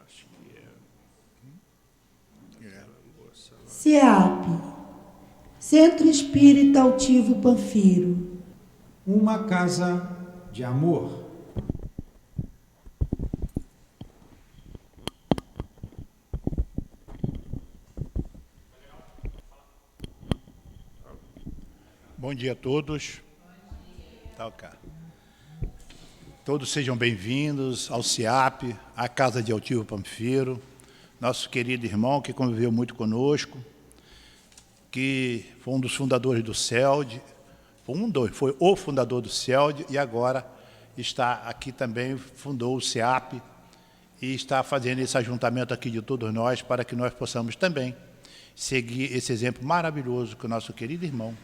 acho que é. CEAP, Centro Espírita Altivo Panfiro. Uma casa de amor. Bom dia a todos. Todos sejam bem-vindos ao CIAP, à Casa de Altivo Panfiro, nosso querido irmão que conviveu muito conosco, que foi um dos fundadores do CELD, foi o fundador do CELD e agora está aqui também, fundou o CIAP e está fazendo esse ajuntamento aqui de todos nós para que nós possamos também seguir esse exemplo maravilhoso que o nosso querido irmão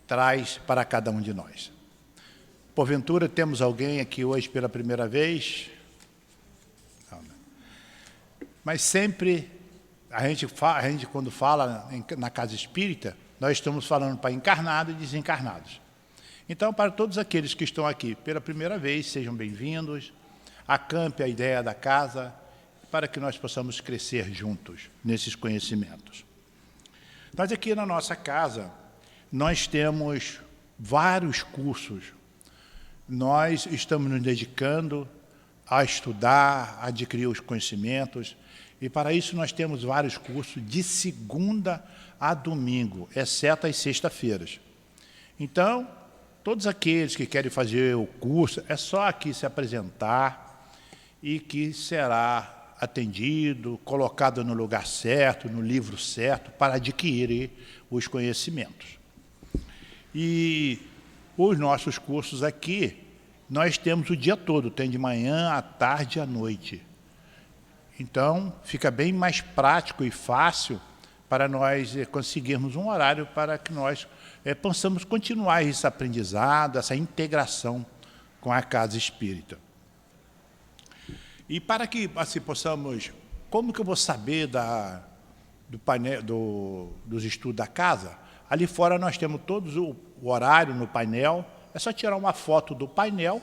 traz para cada um de nós. Porventura, temos alguém aqui hoje pela primeira vez? Não, né? Mas sempre, a gente quando fala na casa espírita, nós estamos falando para encarnados e desencarnados. Então, para todos aqueles que estão aqui pela primeira vez, sejam bem-vindos, acampe a ideia da casa, para que nós possamos crescer juntos nesses conhecimentos. Nós aqui na nossa casa, nós temos vários cursos. Nós estamos nos dedicando a estudar, a adquirir os conhecimentos, e para isso nós temos vários cursos de segunda a domingo, exceto as sextas-feiras. Então, todos aqueles que querem fazer o curso, é só aqui se apresentar e que será atendido, colocado no lugar certo, no livro certo, para adquirir os conhecimentos. E os nossos cursos aqui, nós temos o dia todo, tem de manhã, à tarde e à noite. Então, fica bem mais prático e fácil para nós conseguirmos um horário para que nós possamos continuar esse aprendizado, essa integração com a casa espírita. E para que assim possamos... Como que eu vou saber do painel, dos estudos da casa? Ali fora nós temos todos o horário no painel, é só tirar uma foto do painel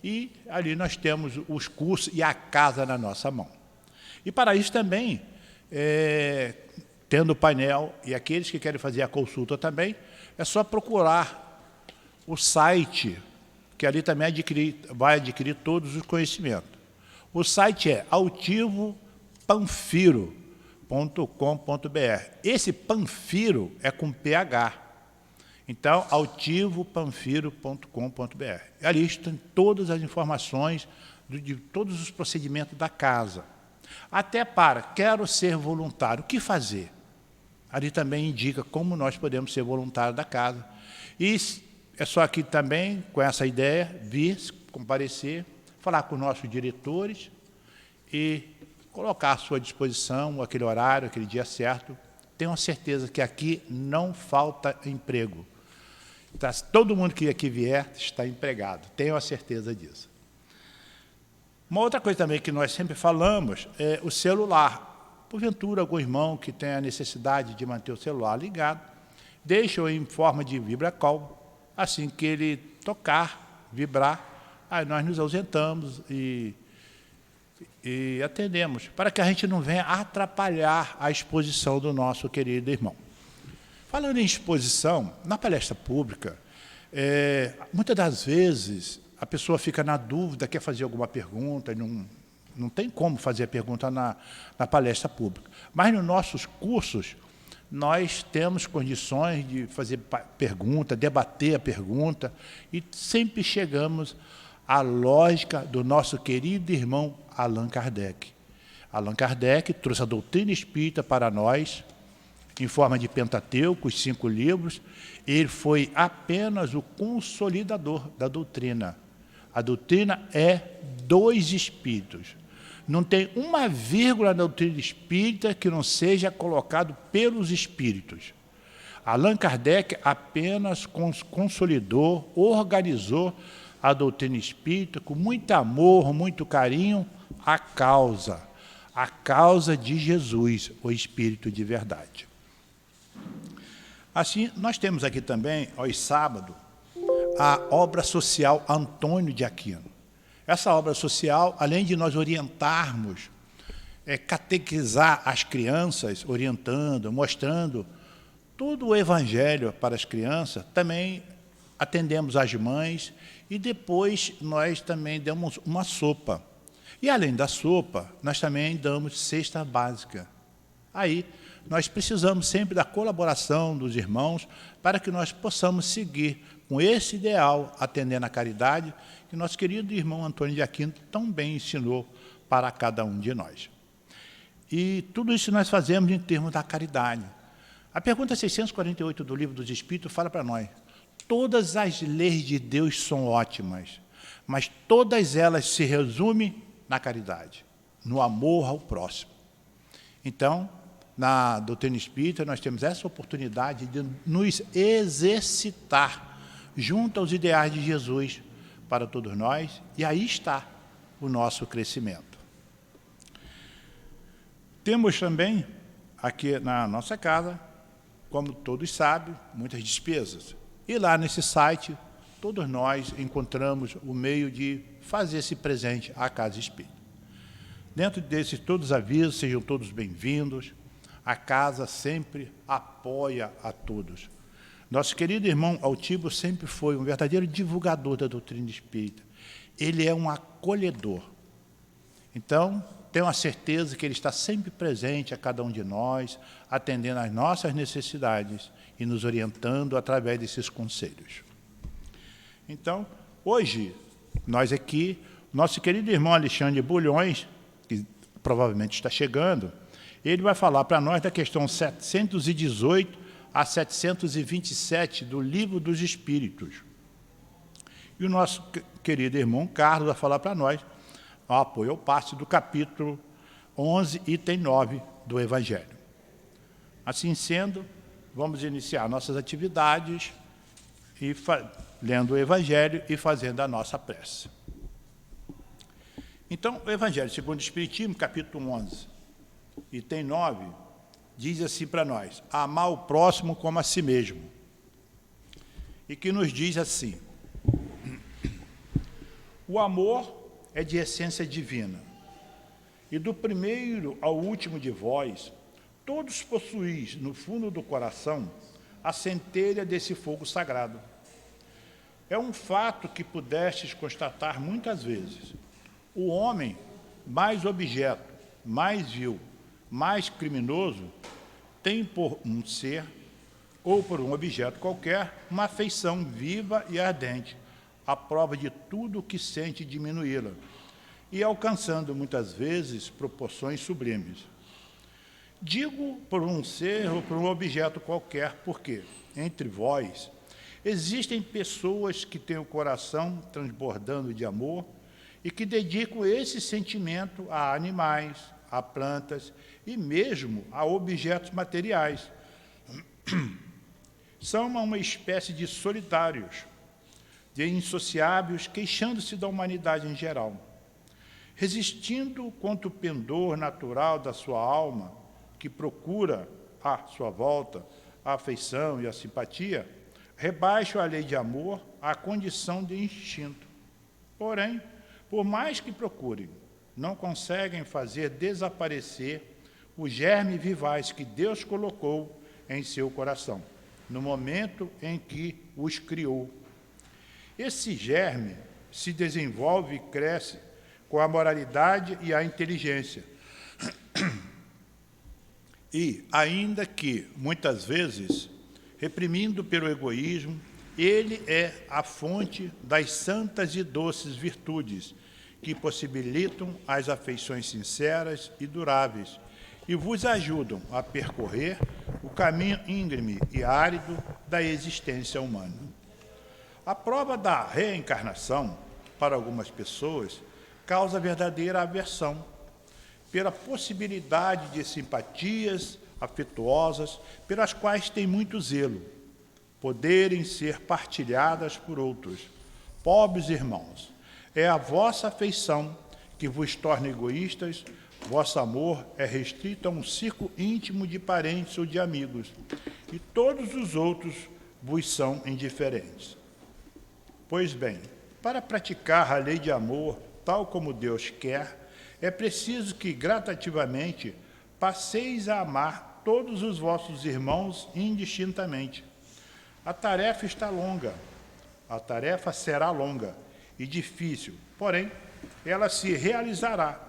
e ali nós temos os cursos e a casa na nossa mão. E para isso também, tendo o painel e aqueles que querem fazer a consulta também, é só procurar o site, que ali também vai adquirir todos os conhecimentos. O site é altivopanfiro.com.br. Esse Panfiro é com PH. Então, altivopanfiro.com.br. Ali estão todas as informações de todos os procedimentos da casa. Até para, quero ser voluntário, o que fazer? Ali também indica como nós podemos ser voluntários da casa. E é só aqui também, com essa ideia, vir, comparecer, falar com os nossos diretores e colocar à sua disposição aquele horário, aquele dia certo. Tenho certeza que aqui não falta emprego. Todo mundo que aqui vier está empregado, tenho a certeza disso. Uma outra coisa também que nós sempre falamos é o celular. Porventura, algum irmão que tenha a necessidade de manter o celular ligado, deixa-o em forma de vibra-call. Assim que ele tocar, vibrar, aí nós nos ausentamos e atendemos, para que a gente não venha atrapalhar a exposição do nosso querido irmão. Falando em exposição, na palestra pública, muitas das vezes a pessoa fica na dúvida, quer fazer alguma pergunta, não tem como fazer a pergunta na palestra pública. Mas nos nossos cursos, nós temos condições de fazer pergunta, debater a pergunta, e sempre chegamos à lógica do nosso querido irmão Allan Kardec. Allan Kardec trouxe a doutrina espírita para nós, em forma de Pentateuco, os 5 livros. Ele foi apenas o consolidador da doutrina. A doutrina é dos espíritos. Não tem uma vírgula na doutrina espírita que não seja colocado pelos espíritos. Allan Kardec apenas consolidou, organizou a doutrina espírita com muito amor, muito carinho, a causa de Jesus, o Espírito de verdade. Assim, nós temos aqui também, aos sábados, a obra social Antônio de Aquino. Essa obra social, além de nós orientarmos catequizar as crianças, orientando, mostrando todo o evangelho para as crianças. Também atendemos as mães e depois nós também damos uma sopa. E além da sopa, nós também damos cesta básica. Aí nós precisamos sempre da colaboração dos irmãos para que nós possamos seguir com esse ideal, atendendo a caridade, que nosso querido irmão Antônio de Aquino tão bem ensinou para cada um de nós. E tudo isso nós fazemos em termos da caridade. A pergunta 648 do Livro dos Espíritos fala para nós: todas as leis de Deus são ótimas, mas todas elas se resumem na caridade, no amor ao próximo. Então, na doutrina espírita, nós temos essa oportunidade de nos exercitar junto aos ideais de Jesus para todos nós, e aí está o nosso crescimento. Temos também, aqui na nossa casa, como todos sabem, muitas despesas. E lá nesse site, todos nós encontramos o meio de fazer esse presente à Casa Espírita. Dentro desses todos os avisos, sejam todos bem-vindos. A casa sempre apoia a todos. Nosso querido irmão Altibo sempre foi um verdadeiro divulgador da doutrina espírita. Ele é um acolhedor. Então, tenho a certeza que ele está sempre presente a cada um de nós, atendendo às nossas necessidades e nos orientando através desses conselhos. Então, hoje, nós aqui, nosso querido irmão Alexandre Bulhões, que provavelmente está chegando, ele vai falar para nós da questão 718 a 727 do Livro dos Espíritos. E o nosso querido irmão Carlos vai falar para nós o apoio ao passe do capítulo 11, item 9 do Evangelho. Assim sendo, vamos iniciar nossas atividades e lendo o Evangelho e fazendo a nossa prece. Então, o Evangelho segundo o Espiritismo, capítulo 11, item 9, diz assim para nós: amar o próximo como a si mesmo. E que nos diz assim: o amor é de essência divina, e do primeiro ao último de vós, todos possuís no fundo do coração a centelha desse fogo sagrado. É um fato que pudestes constatar muitas vezes. O homem, mais objeto, mais vil, mais criminoso, tem por um ser, ou por um objeto qualquer, uma afeição viva e ardente, à prova de tudo o que sente diminuí-la, e alcançando muitas vezes proporções sublimes. Digo por um ser ou por um objeto qualquer, porque, entre vós, existem pessoas que têm o coração transbordando de amor e que dedicam esse sentimento a animais, a plantas e mesmo a objetos materiais. São uma espécie de solitários, de insociáveis, queixando-se da humanidade em geral. Resistindo contra o pendor natural da sua alma, que procura à sua volta a afeição e a simpatia, rebaixam a lei de amor à condição de instinto. Porém, por mais que procurem, não conseguem fazer desaparecer o germe vivaz que Deus colocou em seu coração, no momento em que os criou. Esse germe se desenvolve e cresce com a moralidade e a inteligência. E, ainda que, muitas vezes, reprimindo pelo egoísmo, ele é a fonte das santas e doces virtudes que possibilitam as afeições sinceras e duráveis e vos ajudam a percorrer o caminho íngreme e árido da existência humana. A prova da reencarnação, para algumas pessoas, causa verdadeira aversão, pela possibilidade de simpatias afetuosas, pelas quais tem muito zelo, poderem ser partilhadas por outros. Pobres irmãos, é a vossa afeição que vos torna egoístas, vosso amor é restrito a um círculo íntimo de parentes ou de amigos, e todos os outros vos são indiferentes. Pois bem, para praticar a lei de amor, tal como Deus quer, é preciso que, gradativamente, passeis a amar todos os vossos irmãos indistintamente. A tarefa está longa, a tarefa será longa e difícil, porém, ela se realizará.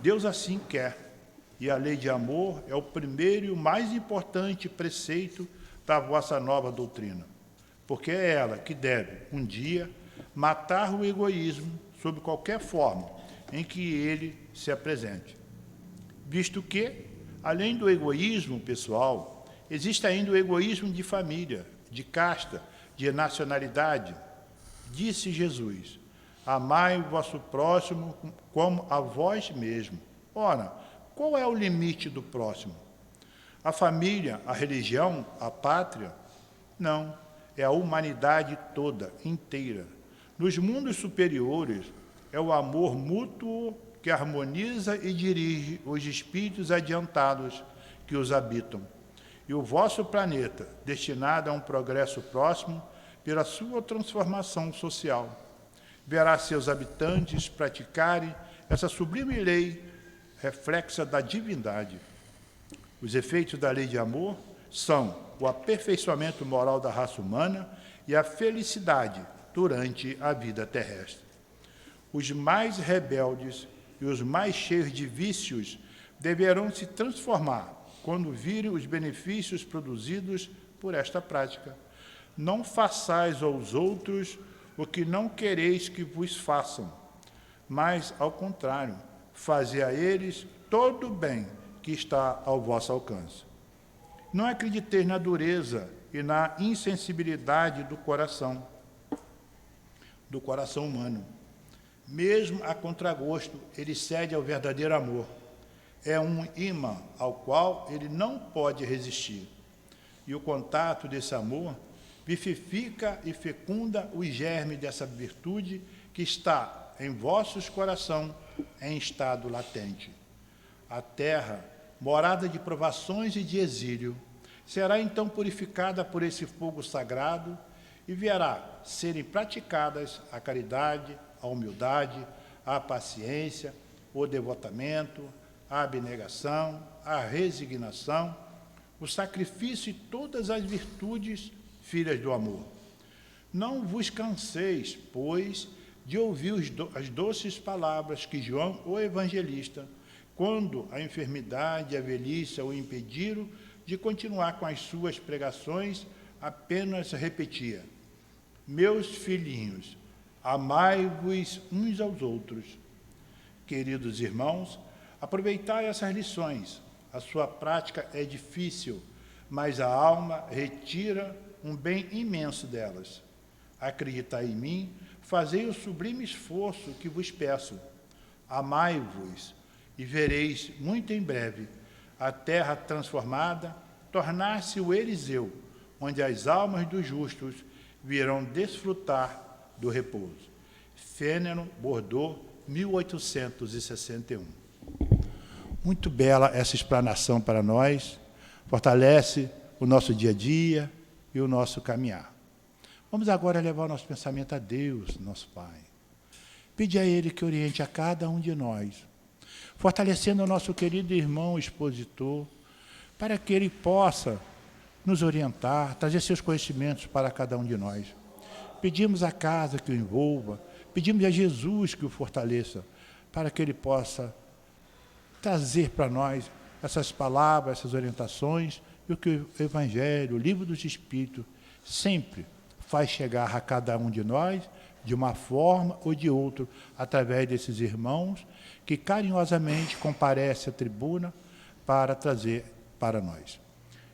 Deus assim quer. E a lei de amor é o primeiro e o mais importante preceito da vossa nova doutrina, porque é ela que deve, um dia, matar o egoísmo sob qualquer forma em que ele se apresente. Visto que, além do egoísmo pessoal, existe ainda o egoísmo de família, de casta, de nacionalidade. Disse Jesus: amai o vosso próximo como a vós mesmo. Ora, qual é o limite do próximo? A família, a religião, a pátria? Não, é a humanidade toda, inteira. Nos mundos superiores, é o amor mútuo que harmoniza e dirige os espíritos adiantados que os habitam. E o vosso planeta, destinado a um progresso próximo pela sua transformação social, verá seus habitantes praticarem essa sublime lei reflexa da divindade. Os efeitos da lei de amor são o aperfeiçoamento moral da raça humana e a felicidade durante a vida terrestre. Os mais rebeldes e os mais cheios de vícios deverão se transformar quando virem os benefícios produzidos por esta prática. Não façais aos outros o que não quereis que vos façam, mas, ao contrário, fazei a eles todo o bem que está ao vosso alcance. Não acrediteis na dureza e na insensibilidade do coração humano. Mesmo a contragosto, ele cede ao verdadeiro amor. É um imã ao qual ele não pode resistir. E o contato desse amor vivifica e fecunda o germe dessa virtude que está em vossos corações em estado latente. A terra, morada de provações e de exílio, será então purificada por esse fogo sagrado e verá serem praticadas a caridade, a humildade, a paciência, o devotamento, a abnegação, a resignação, o sacrifício e todas as virtudes, filhas do amor. Não vos canseis, pois, de ouvir as doces palavras que João, o evangelista, quando a enfermidade e a velhice o impediram de continuar com as suas pregações, apenas repetia: meus filhinhos, amai-vos uns aos outros. Queridos irmãos, aproveitai essas lições. A sua prática é difícil, mas a alma retira um bem imenso delas. Acreditai em mim, fazei o sublime esforço que vos peço. Amai-vos, e vereis, muito em breve, a terra transformada tornar-se o Eliseu, onde as almas dos justos virão desfrutar do repouso. Fênelon, Bordeaux, 1861. Muito bela essa explanação para nós, fortalece o nosso dia a dia e o nosso caminhar. Vamos agora levar o nosso pensamento a Deus, nosso Pai. Pedir a Ele que oriente a cada um de nós, fortalecendo o nosso querido irmão expositor, para que ele possa nos orientar, trazer seus conhecimentos para cada um de nós. Pedimos a casa que o envolva, pedimos a Jesus que o fortaleça, para que ele possa trazer para nós essas palavras, essas orientações, e o que o Evangelho, o Livro dos Espíritos, sempre faz chegar a cada um de nós, de uma forma ou de outra, através desses irmãos que carinhosamente comparecem à tribuna para trazer para nós.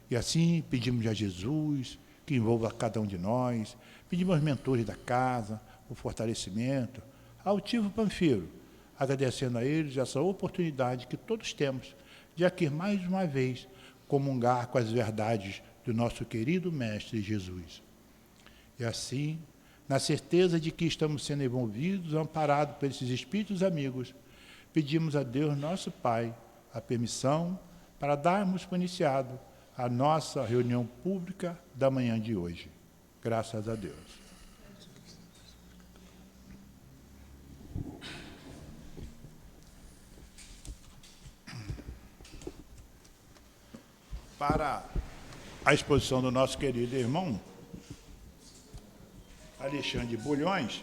E assim pedimos a Jesus que envolva cada um de nós, pedimos aos mentores da casa o fortalecimento, ao Altivo Panfiro, agradecendo a eles essa oportunidade que todos temos de aqui mais uma vez comungar com as verdades do nosso querido Mestre Jesus. E assim, na certeza de que estamos sendo envolvidos, amparados por esses espíritos amigos, pedimos a Deus, nosso Pai, a permissão para darmos por iniciado a nossa reunião pública da manhã de hoje. Graças a Deus. para a exposição do nosso querido irmão Alexandre Bulhões.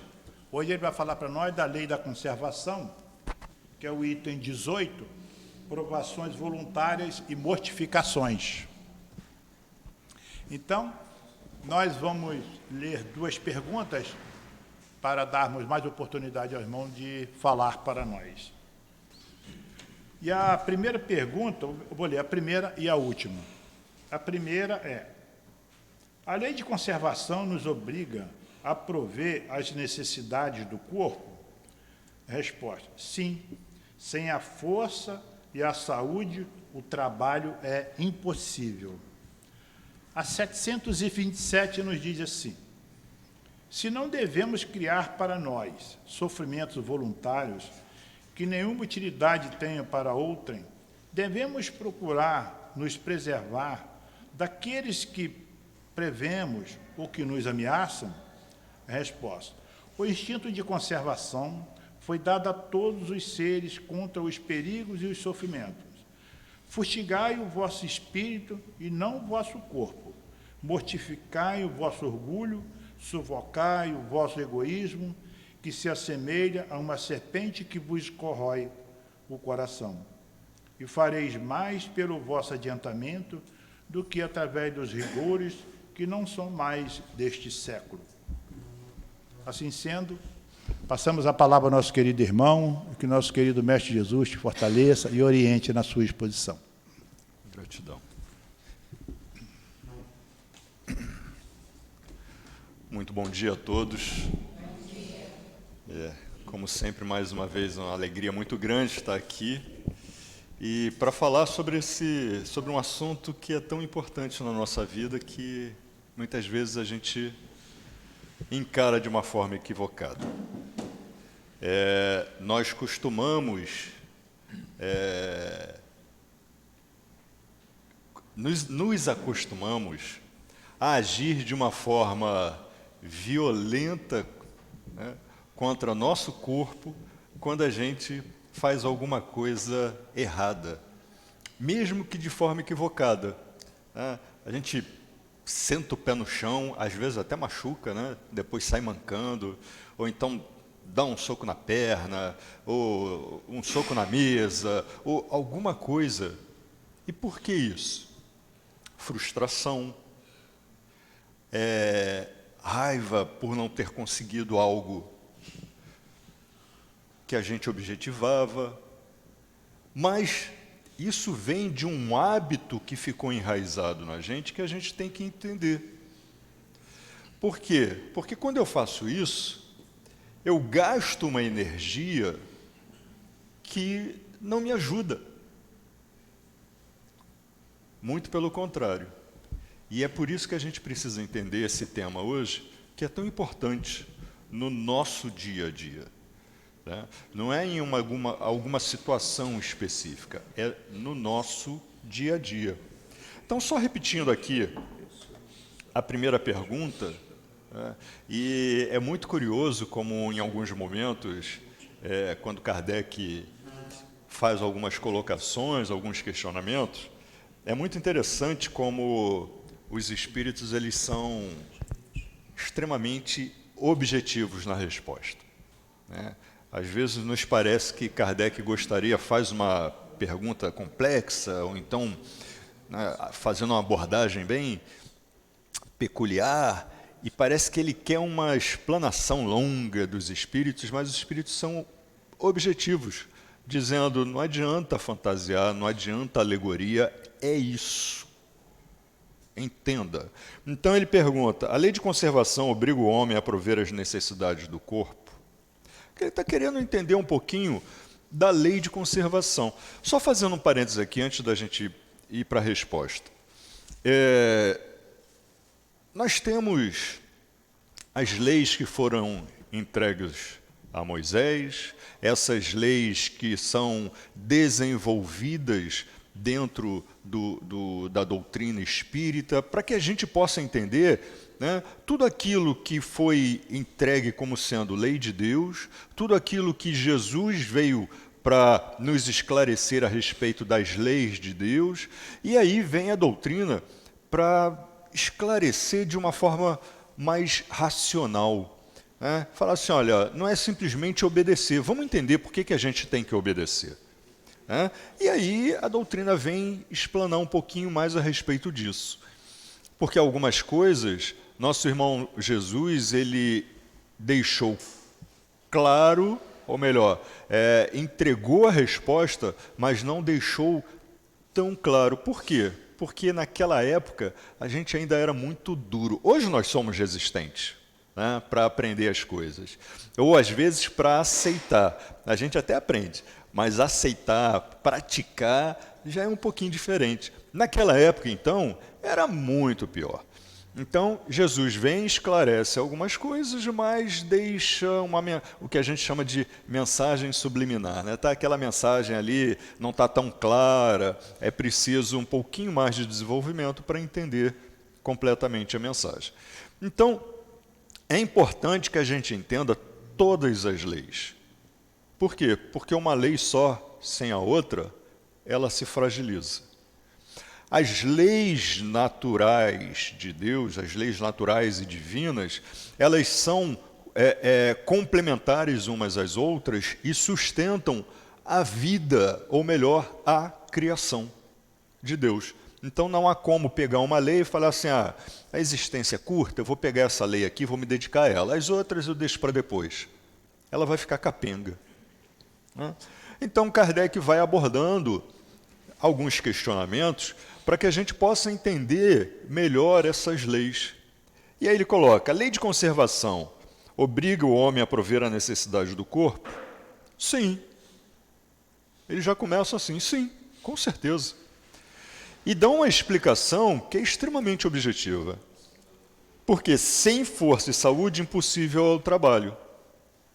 Hoje ele vai falar para nós da Lei da Conservação, que é o item 18, provações voluntárias e mortificações. Então, nós vamos ler duas perguntas para darmos mais oportunidade ao irmão de falar para nós. E a primeira pergunta, eu vou ler a primeira e a última. A primeira é: a lei de conservação nos obriga a prover as necessidades do corpo? Resposta: sim. Sem a força e a saúde, o trabalho é impossível. A 727 nos diz assim: se não devemos criar para nós sofrimentos voluntários que nenhuma utilidade tenham para outrem, devemos procurar nos preservar daqueles que prevemos ou que nos ameaçam? Resposta: o instinto de conservação foi dado a todos os seres contra os perigos e os sofrimentos. Fustigai o vosso espírito e não o vosso corpo. Mortificai o vosso orgulho, sufocai o vosso egoísmo, que se assemelha a uma serpente que vos corrói o coração. E fareis mais pelo vosso adiantamento do que através dos rigores que não são mais deste século. Assim sendo, passamos a palavra ao nosso querido irmão, que nosso querido Mestre Jesus te fortaleça e oriente na sua exposição. Gratidão. Muito bom dia a todos. Como sempre, mais uma vez, uma alegria muito grande estar aqui e para falar sobre um assunto que é tão importante na nossa vida, que muitas vezes a gente encara de uma forma equivocada. Nós costumamos nos acostumamos a agir de uma forma violenta, né, contra o nosso corpo quando a gente faz alguma coisa errada, mesmo que de forma equivocada, né? A gente senta o pé no chão, às vezes até machuca, né? Depois sai mancando, ou então dá um soco na perna, ou um soco na mesa, ou alguma coisa. E por que isso? Frustração, raiva por não ter conseguido algo que a gente objetivava, mas isso vem de um hábito que ficou enraizado na gente, que a gente tem que entender. Por quê? Porque quando eu faço isso, eu gasto uma energia que não me ajuda. Muito pelo contrário. E é por isso que a gente precisa entender esse tema hoje, que é tão importante no nosso dia a dia. Né? Não é em alguma situação específica, é no nosso dia a dia. Então, só repetindo aqui a primeira pergunta, né? E é muito curioso como em alguns momentos, quando Kardec faz algumas colocações, alguns questionamentos, é muito interessante como os espíritos eles são extremamente objetivos na resposta, né? Às vezes nos parece que Kardec faz uma pergunta complexa, ou então, né, fazendo uma abordagem bem peculiar, e parece que ele quer uma explanação longa dos espíritos, mas os espíritos são objetivos, dizendo: não adianta fantasiar, não adianta alegoria, é isso. Entenda. Então ele pergunta: a lei de conservação obriga o homem a prover as necessidades do corpo? Ele está querendo entender um pouquinho da lei de conservação. Só fazendo um parênteses aqui, antes da gente ir para a resposta. Nós temos as leis que foram entregues a Moisés, essas leis que são desenvolvidas dentro da doutrina espírita, para que a gente possa entender, né, tudo aquilo que foi entregue como sendo lei de Deus, tudo aquilo que Jesus veio para nos esclarecer a respeito das leis de Deus, e aí vem a doutrina para esclarecer de uma forma mais racional. Né? Falar assim, olha, não é simplesmente obedecer, vamos entender por que a gente tem que obedecer. Né? E aí a doutrina vem explanar um pouquinho mais a respeito disso. Porque algumas coisas, nosso irmão Jesus, ele deixou claro, ou melhor, entregou a resposta, mas não deixou tão claro. Por quê? Porque naquela época a gente ainda era muito duro. Hoje nós somos resistentes, né, para aprender as coisas. Ou às vezes para aceitar. A gente até aprende, mas aceitar, praticar, já é um pouquinho diferente. Naquela época, então, era muito pior. Então, Jesus vem e esclarece algumas coisas, mas deixa o que a gente chama de mensagem subliminar. Né? Tá aquela mensagem ali, não está tão clara, é preciso um pouquinho mais de desenvolvimento para entender completamente a mensagem. Então, é importante que a gente entenda todas as leis. Por quê? Porque uma lei só, sem a outra, ela se fragiliza. As leis naturais de Deus, as leis naturais e divinas, elas são complementares umas às outras e sustentam a vida, ou melhor, a criação de Deus. Então não há como pegar uma lei e falar assim, a existência é curta, eu vou pegar essa lei aqui e vou me dedicar a ela. As outras eu deixo para depois. Ela vai ficar capenga. Né? Então Kardec vai abordando alguns questionamentos para que a gente possa entender melhor essas leis. E aí ele coloca, a lei de conservação obriga o homem a prover a necessidade do corpo? Sim. Ele já começa assim, sim, com certeza. E dá uma explicação que é extremamente objetiva. Porque sem força e saúde, impossível é o trabalho.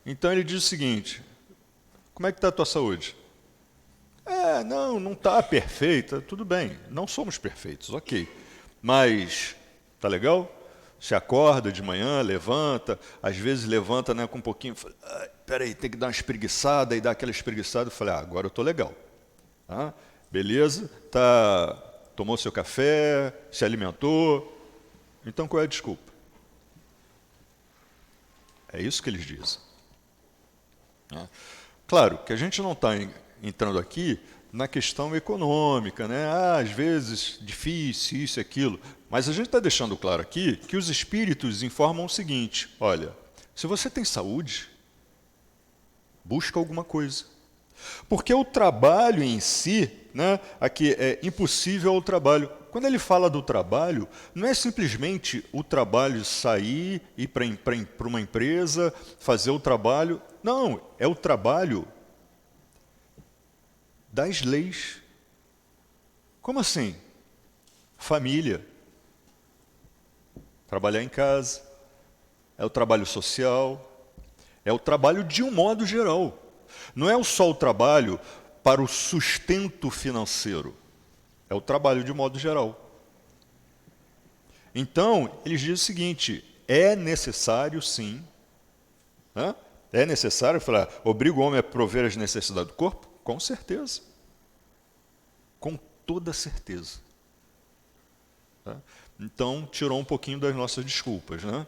Então ele diz o seguinte, como é que está a tua saúde? Não está perfeita, tudo bem, não somos perfeitos, ok. Mas, tá legal? Você acorda de manhã, levanta, às vezes levanta, né, com um pouquinho, peraí, tem que dar uma espreguiçada, e dá aquela espreguiçada, eu falei, agora eu estou legal. Tá? Beleza, tomou seu café, se alimentou, então qual é a desculpa? É isso que eles dizem. Claro que a gente não está entrando aqui na questão econômica, né? Às vezes difícil, isso e aquilo, mas a gente está deixando claro aqui que os espíritos informam o seguinte, olha, se você tem saúde, busca alguma coisa. Porque o trabalho em si, né, aqui é impossível o trabalho. Quando ele fala do trabalho, não é simplesmente o trabalho sair, ir para uma empresa, fazer o trabalho. Não, é o trabalho das leis. Como assim? Família. Trabalhar em casa. É o trabalho social. É o trabalho de um modo geral. Não é só o trabalho para o sustento financeiro. É o trabalho de modo geral. Então, eles dizem o seguinte, é necessário sim. Né? É necessário falar, obriga o homem a prover as necessidades do corpo? Com certeza. Com toda certeza. Tá? Então, tirou um pouquinho das nossas desculpas. Né?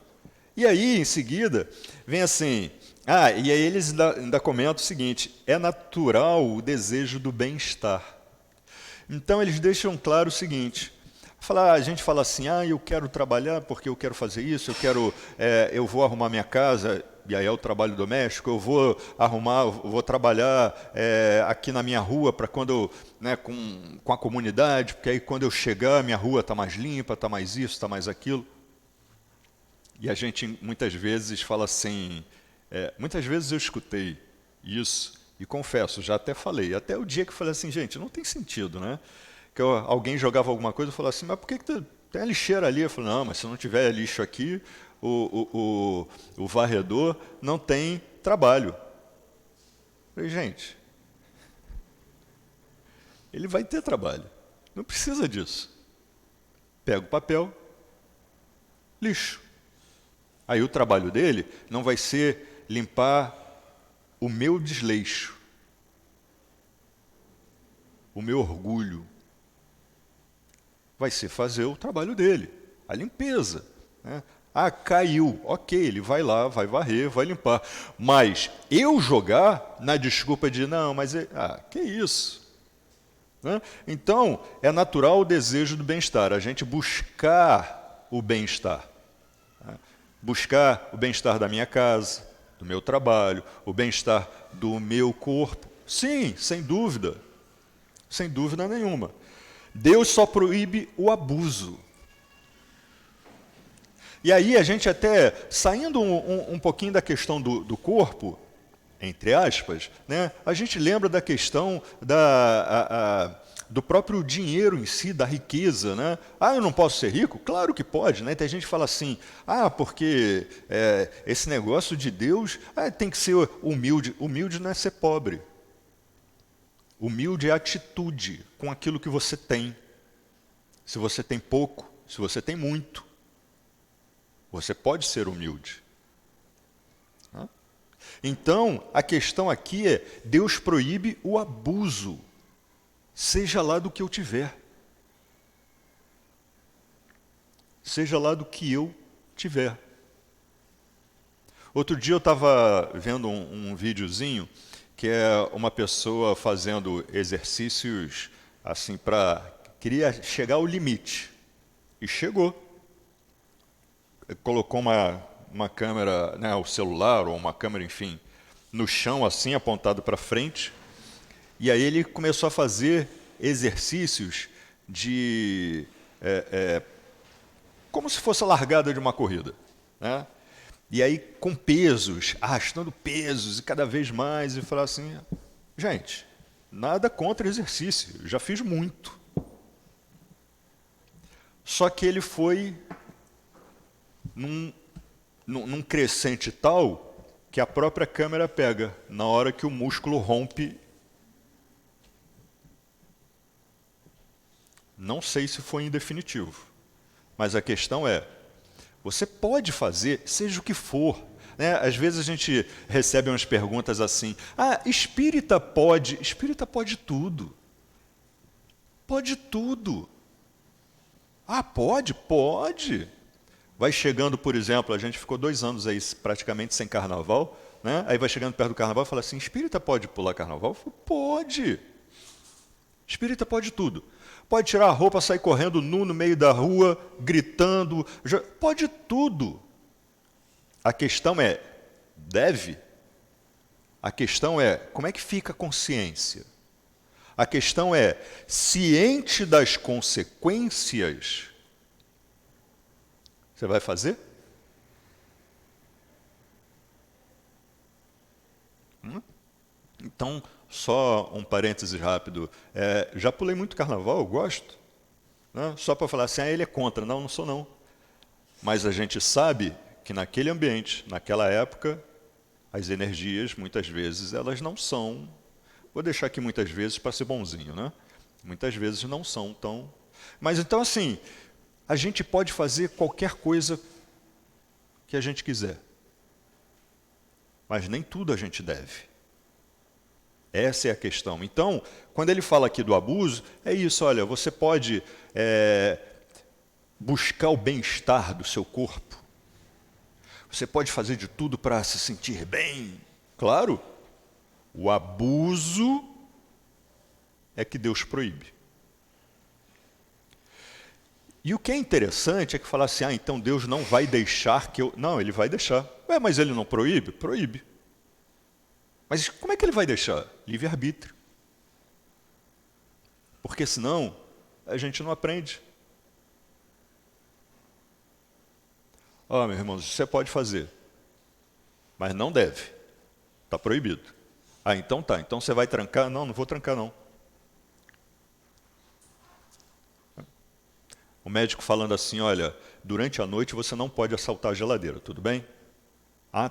E aí, em seguida, vem assim, e aí eles ainda comentam o seguinte, é natural o desejo do bem-estar. Então, eles deixam claro o seguinte, a gente fala assim, eu quero trabalhar porque eu quero fazer isso, eu vou arrumar minha casa, e aí é o trabalho doméstico, eu vou trabalhar aqui na minha rua para quando, né, com a comunidade, porque aí quando eu chegar, minha rua está mais limpa, está mais isso, está mais aquilo. E a gente muitas vezes fala assim, muitas vezes eu escutei isso, e confesso, já até falei, até o dia que eu falei assim, gente, não tem sentido, né? Que alguém jogava alguma coisa e falava assim, mas por que tem a lixeira ali? Eu falei, não, mas se não tiver lixo aqui, o varredor não tem trabalho. Eu falei, gente, ele vai ter trabalho, não precisa disso. Pega o papel, lixo. Aí o trabalho dele não vai ser limpar o meu desleixo. o meu orgulho vai ser fazer o trabalho dele, a limpeza, né? Ah, caiu, ok, ele vai lá, vai varrer, vai limpar. Mas eu jogar na desculpa de, não, mas, que isso? Né? Então, é natural o desejo do bem-estar, a gente buscar o bem-estar. Né? Buscar o bem-estar da minha casa, do meu trabalho, o bem-estar do meu corpo. Sim, sem dúvida nenhuma. Deus só proíbe o abuso. E aí a gente até, saindo um pouquinho da questão do corpo, entre aspas, né, a gente lembra da questão do próprio dinheiro em si, da riqueza. Né? Ah, eu não posso ser rico? Claro que pode. Né? Tem gente que fala assim, porque esse negócio de Deus tem que ser humilde. Humilde não é ser pobre. Humilde é atitude com aquilo que você tem. Se você tem pouco, se você tem muito, você pode ser humilde. Então, a questão aqui é, Deus proíbe o abuso, seja lá do que eu tiver. Seja lá do que eu tiver. Outro dia eu estava vendo um videozinho que é uma pessoa fazendo exercícios assim queria chegar ao limite. E chegou. Colocou uma câmera, né, o celular ou uma câmera, enfim, no chão assim, apontado para frente. E aí ele começou a fazer exercícios de como se fosse a largada de uma corrida, né? E aí com pesos, arrastando pesos e cada vez mais, e falar assim, gente, nada contra exercício, eu já fiz muito. Só que ele foi num crescente tal que a própria câmera pega na hora que o músculo rompe. Não sei se foi em definitivo, mas a questão é, você pode fazer, seja o que for. Né? Às vezes a gente recebe umas perguntas assim, espírita pode tudo. Pode tudo. Pode? Pode. Vai chegando, por exemplo, a gente ficou 2 anos aí praticamente sem carnaval, né? Aí vai chegando perto do carnaval e fala assim, espírita pode pular carnaval? Eu falo, pode. Espírita pode tudo. Pode tirar a roupa, sair correndo nu no meio da rua, gritando, pode tudo. A questão é, deve? A questão é, como é que fica a consciência? A questão é, ciente das consequências, você vai fazer? Então, só um parêntese rápido. Já pulei muito carnaval, eu gosto. Né? Só para falar assim, ele é contra. Não sou não. Mas a gente sabe que naquele ambiente, naquela época, as energias, muitas vezes, elas não são... Vou deixar aqui muitas vezes para ser bonzinho, né? Muitas vezes não são tão... Mas então, assim, a gente pode fazer qualquer coisa que a gente quiser. Mas nem tudo a gente deve. Essa é a questão. Então, quando ele fala aqui do abuso, é isso, olha, você pode buscar o bem-estar do seu corpo. Você pode fazer de tudo para se sentir bem. Claro, o abuso é que Deus proíbe. E o que é interessante é que falar assim, então Deus não vai deixar que eu... Não, ele vai deixar. Mas ele não proíbe? Proíbe. Mas como é que ele vai deixar? Livre-arbítrio. Porque senão a gente não aprende. Meus irmãos, você pode fazer, mas não deve. Está proibido. Então tá. Então você vai trancar? Não vou trancar não. O médico falando assim, olha, durante a noite você não pode assaltar a geladeira, tudo bem?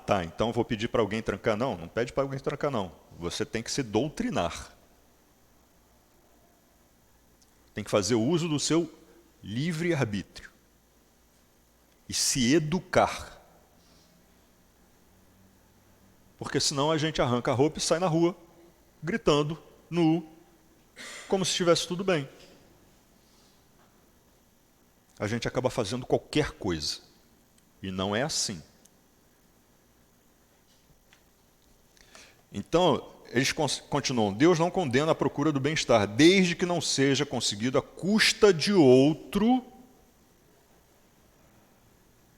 Tá, então eu vou pedir para alguém trancar. Não pede para alguém trancar não. Você tem que se doutrinar. Tem que fazer o uso do seu livre-arbítrio. E se educar. Porque senão a gente arranca a roupa e sai na rua, gritando, nu, como se estivesse tudo bem. A gente acaba fazendo qualquer coisa. E não é assim. Então, eles continuam: Deus não condena a procura do bem-estar, desde que não seja conseguido à custa de outro.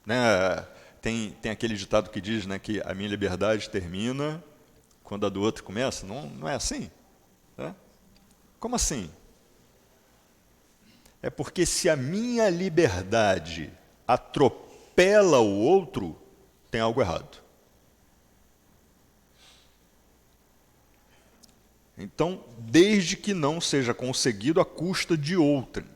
Né? Tem aquele ditado que diz, né, que a minha liberdade termina quando a do outro começa. Não é assim? Né? Como assim? É porque se a minha liberdade atropela o outro, tem algo errado. Então, desde que não seja conseguido à custa de outrem,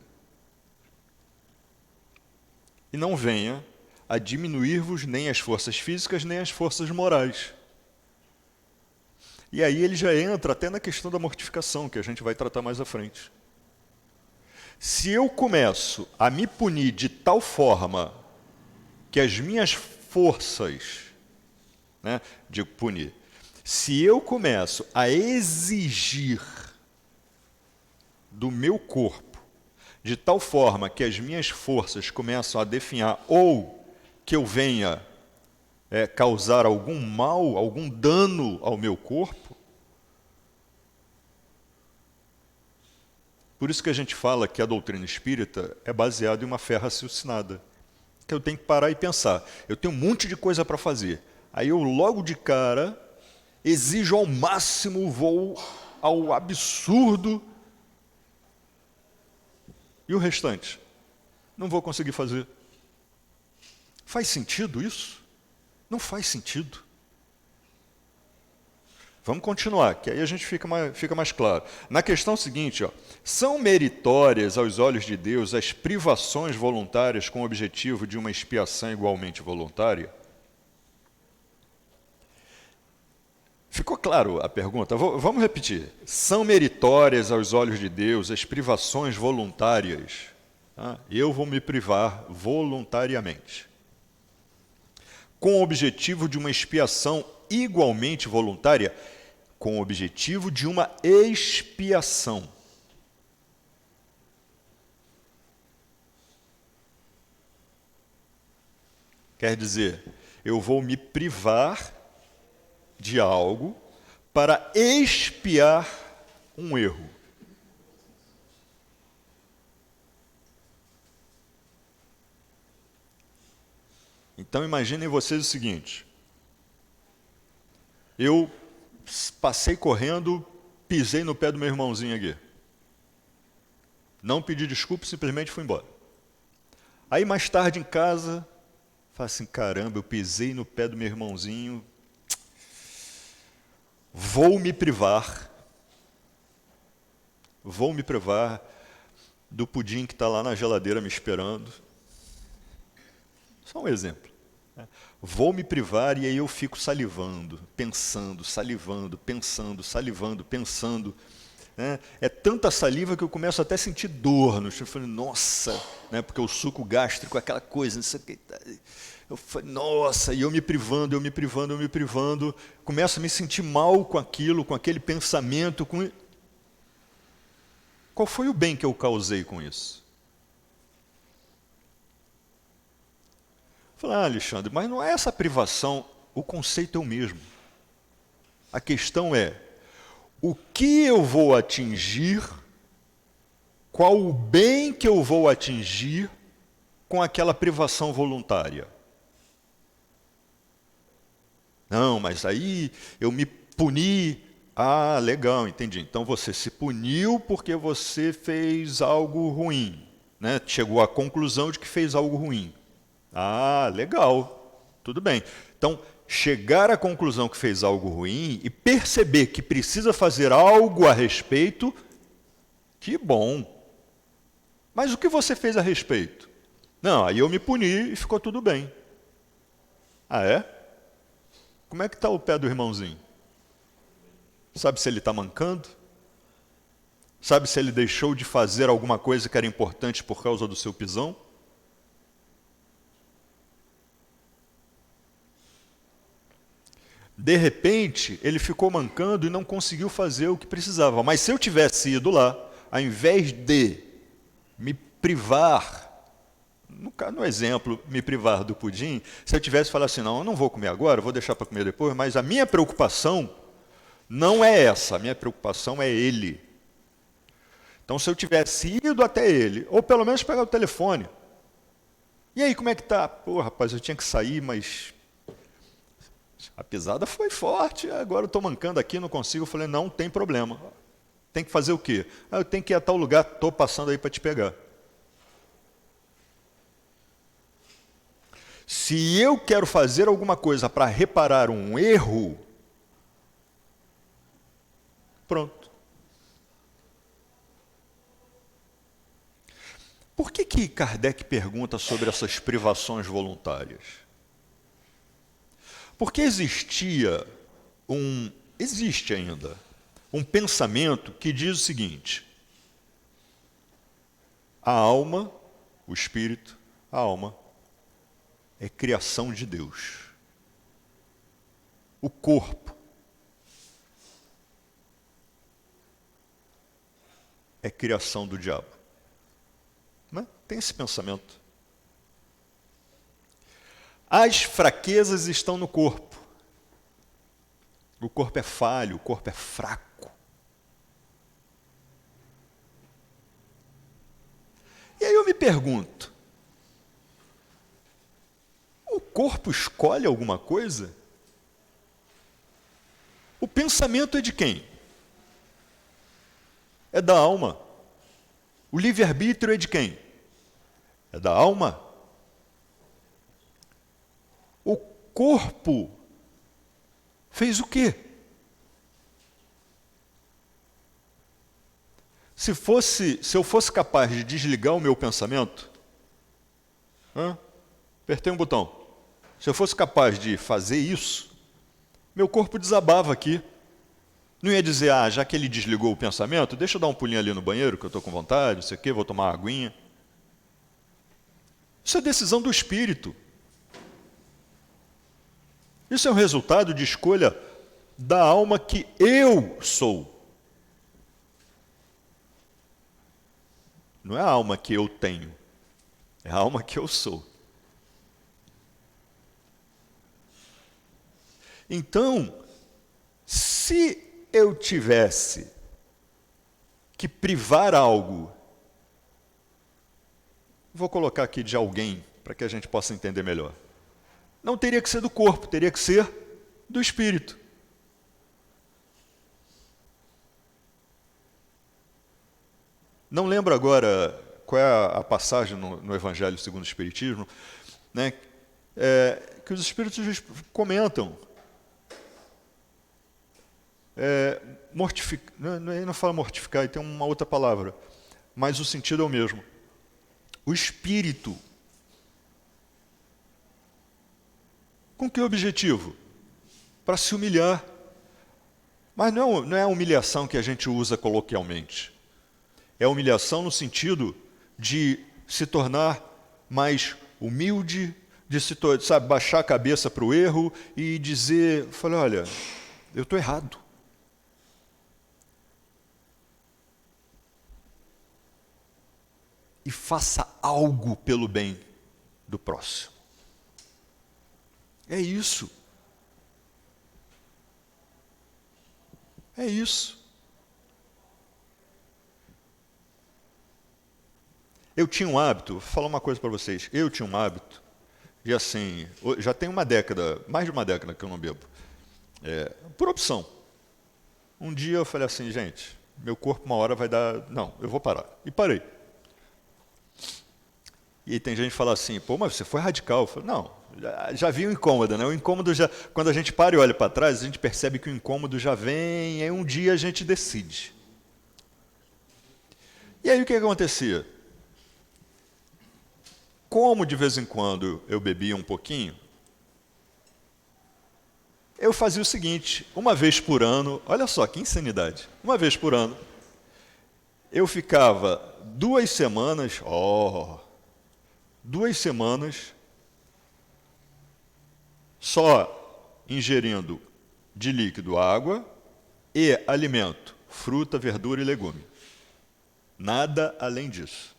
e não venha a diminuir-vos nem as forças físicas, nem as forças morais. E aí ele já entra até na questão da mortificação, que a gente vai tratar mais à frente. Se eu começo a me punir de tal forma que as minhas forças, né, digo punir, se eu começo a exigir do meu corpo de tal forma que as minhas forças começam a definhar ou que eu venha causar algum mal, algum dano ao meu corpo, por isso que a gente fala que a doutrina espírita é baseada em uma fé raciocinada. Que eu tenho que parar e pensar. Eu tenho um monte de coisa para fazer. Aí eu logo de cara exijo ao máximo, vou ao absurdo. E o restante? Não vou conseguir fazer. Faz sentido isso? Não faz sentido. Vamos continuar, que aí a gente fica mais claro. Na questão seguinte, são meritórias aos olhos de Deus as privações voluntárias com o objetivo de uma expiação igualmente voluntária? Ficou claro a pergunta? Vamos repetir. São meritórias aos olhos de Deus as privações voluntárias? Eu vou me privar voluntariamente. Com o objetivo de uma expiação igualmente voluntária? Com o objetivo de uma expiação. Quer dizer, eu vou me privar de algo para expiar um erro. Então imaginem vocês o seguinte: eu passei correndo, pisei no pé do meu irmãozinho aqui. Não pedi desculpa, simplesmente fui embora. Aí mais tarde em casa, falei assim, caramba, eu pisei no pé do meu irmãozinho, vou me privar do pudim que está lá na geladeira me esperando. Só um exemplo. Vou me privar e aí eu fico salivando, pensando, salivando, pensando, salivando, pensando. Né? É tanta saliva que eu começo até a sentir dor no estômago. Eu falei, nossa, né? Porque o suco gástrico é aquela coisa, não sei o que. Eu falei, nossa, e eu me privando, começo a me sentir mal com aquilo, com aquele pensamento. Qual foi o bem que eu causei com isso? Falei, Alexandre, mas não é essa privação, o conceito é o mesmo. A questão é, o que eu vou atingir, qual o bem que eu vou atingir com aquela privação voluntária? Não, mas aí eu me puni. Ah, legal, entendi. Então você se puniu porque você fez algo ruim, né? Chegou à conclusão de que fez algo ruim. Ah, legal, tudo bem. Então, chegar à conclusão que fez algo ruim e perceber que precisa fazer algo a respeito, que bom. Mas o que você fez a respeito? Não, aí eu me puni e ficou tudo bem. Ah, é? Como é que está o pé do irmãozinho? Sabe se ele está mancando? Sabe se ele deixou de fazer alguma coisa que era importante por causa do seu pisão? De repente, ele ficou mancando e não conseguiu fazer o que precisava. Mas se eu tivesse ido lá, ao invés de me privar, no exemplo, me privar do pudim, se eu tivesse falado assim, não, eu não vou comer agora, eu vou deixar para comer depois, mas a minha preocupação não é essa, a minha preocupação é ele. Então, se eu tivesse ido até ele, ou pelo menos pegar o telefone, e aí, como é que tá? Pô, rapaz, eu tinha que sair, mas a pisada foi forte, agora eu estou mancando aqui, não consigo. Eu falei, não tem problema. Tem que fazer o quê? Eu tenho que ir a tal lugar, estou passando aí para te pegar. Se eu quero fazer alguma coisa para reparar um erro, pronto. Por que Kardec pergunta sobre essas privações voluntárias? Porque existe ainda, um pensamento que diz o seguinte: a alma, o espírito, a alma, é criação de Deus. O corpo é criação do diabo. Não é? Tem esse pensamento. As fraquezas estão no corpo. O corpo é falho, o corpo é fraco. E aí eu me pergunto, o corpo escolhe alguma coisa? O pensamento é de quem? É da alma. O livre-arbítrio é de quem? É da alma. O corpo fez o quê? Se eu fosse capaz de desligar o meu pensamento, apertei um botão. Se eu fosse capaz de fazer isso, meu corpo desabava aqui. Não ia dizer, já que ele desligou o pensamento, deixa eu dar um pulinho ali no banheiro, que eu estou com vontade, não sei o quê, vou tomar uma aguinha. Isso é decisão do espírito. Isso é um resultado de escolha da alma que eu sou. Não é a alma que eu tenho, é a alma que eu sou. Então, se eu tivesse que privar algo, vou colocar aqui de alguém, para que a gente possa entender melhor. Não teria que ser do corpo, teria que ser do espírito. Não lembro agora qual é a passagem no Evangelho segundo o Espiritismo, né, que os espíritos comentam. Não fala mortificar, tem uma outra palavra, mas o sentido é o mesmo. O espírito, com que objetivo? Para se humilhar. Mas não é a humilhação que a gente usa coloquialmente. É a humilhação no sentido de se tornar mais humilde, de baixar a cabeça para o erro e dizer, olha, eu estou errado. E faça algo pelo bem do próximo. É isso. É isso. Eu tinha um hábito, vou falar uma coisa para vocês, eu tinha um hábito, e assim, já tem uma década, mais de uma década que eu não bebo, por opção. Um dia eu falei assim, gente, meu corpo uma hora vai dar, não, eu vou parar. E parei. E tem gente que fala assim, pô, mas você foi radical. Eu falo, não, já vi o incômodo, né? O incômodo já, quando a gente para e olha para trás, a gente percebe que o incômodo já vem, e aí um dia a gente decide. E aí o que acontecia? Como de vez em quando eu bebia um pouquinho, eu fazia o seguinte, uma vez por ano, olha só que insanidade, uma vez por ano, eu ficava 2 semanas, 2 semanas só ingerindo De líquido, água, e alimento, fruta, verdura e legume. Nada além disso.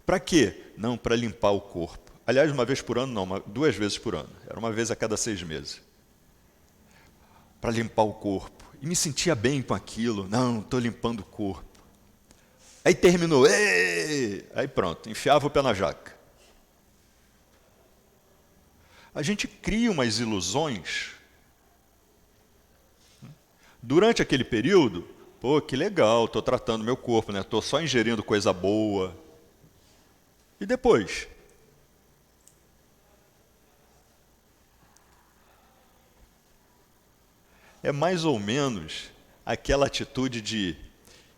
Para quê? Não, para limpar o corpo. Aliás, uma vez por ano, não, 2 vezes por ano. Era uma vez a cada 6 meses. Para limpar o corpo. E me sentia bem com aquilo. Não, estou limpando o corpo. Aí terminou. Ei! Aí pronto, enfiava o pé na jaca. A gente cria umas ilusões. Durante aquele período, pô, que legal, estou tratando meu corpo, né? Estou só ingerindo coisa boa. E depois? É mais ou menos aquela atitude de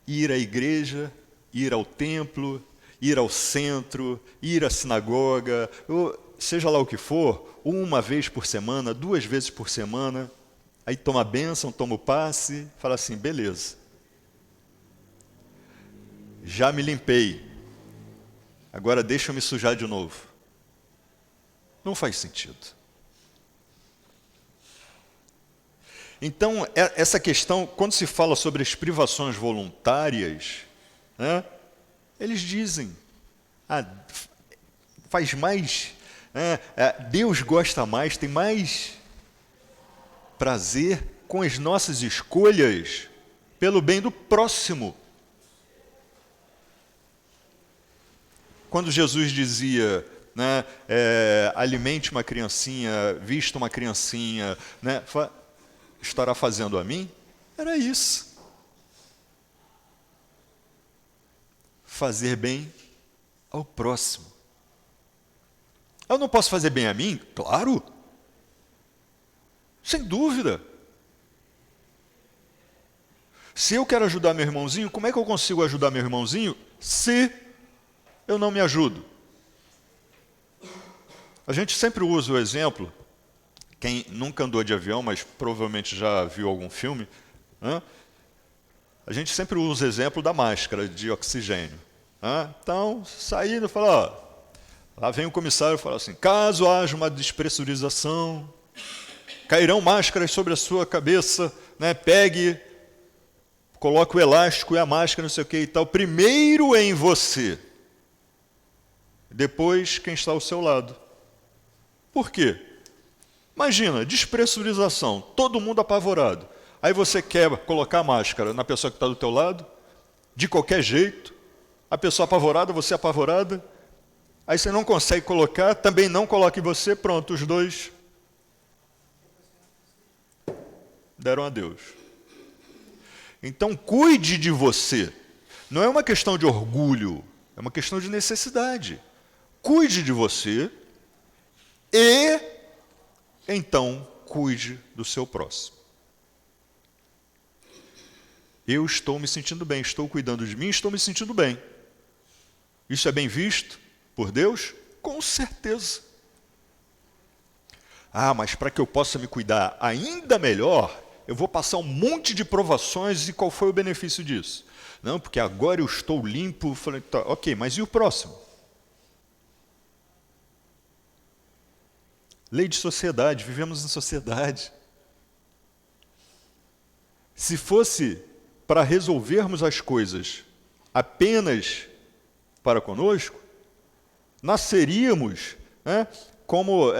ir à igreja, ir ao templo, ir ao centro, ir à sinagoga, ou seja lá o que for, 1 vez por semana, 2 vezes por semana, aí toma a bênção, toma o passe, fala assim, beleza. Já me limpei, agora deixa eu me sujar de novo. Não faz sentido. Então, essa questão, quando se fala sobre as privações voluntárias, né, eles dizem, faz mais, Deus gosta mais, tem mais prazer com as nossas escolhas pelo bem do próximo. Quando Jesus dizia, né, alimente uma criancinha, vista uma criancinha, né, estará fazendo a mim? Era isso. Fazer bem ao próximo. Eu não posso fazer bem a mim? Claro. Sem dúvida. Se eu quero ajudar meu irmãozinho, como é que eu consigo ajudar meu irmãozinho se eu não me ajudo? A gente sempre usa o exemplo, quem nunca andou de avião, mas provavelmente já viu algum filme, né? A gente sempre usa o exemplo da máscara de oxigênio. Né? Então, saindo, fala, lá vem o comissário e fala assim, caso haja uma despressurização, cairão máscaras sobre a sua cabeça, né? Pegue, coloque o elástico e a máscara, não sei o que e tal, primeiro em você, depois quem está ao seu lado. Por quê? Imagina, despressurização, todo mundo apavorado. Aí você quer colocar a máscara na pessoa que está do teu lado, de qualquer jeito, a pessoa apavorada, você apavorada, aí você não consegue colocar, também não coloca em você, pronto, os dois deram adeus. Então, cuide de você. Não é uma questão de orgulho, é uma questão de necessidade. Cuide de você e, então, cuide do seu próximo. Eu estou me sentindo bem, estou cuidando de mim, estou me sentindo bem. Isso é bem visto por Deus? Com certeza. Mas para que eu possa me cuidar ainda melhor, eu vou passar um monte de provações e qual foi o benefício disso? Não, porque agora eu estou limpo. Falei, tá, ok, mas e o próximo? Lei de sociedade, vivemos em sociedade. Se fosse para resolvermos as coisas apenas para conosco, nasceríamos, né, como,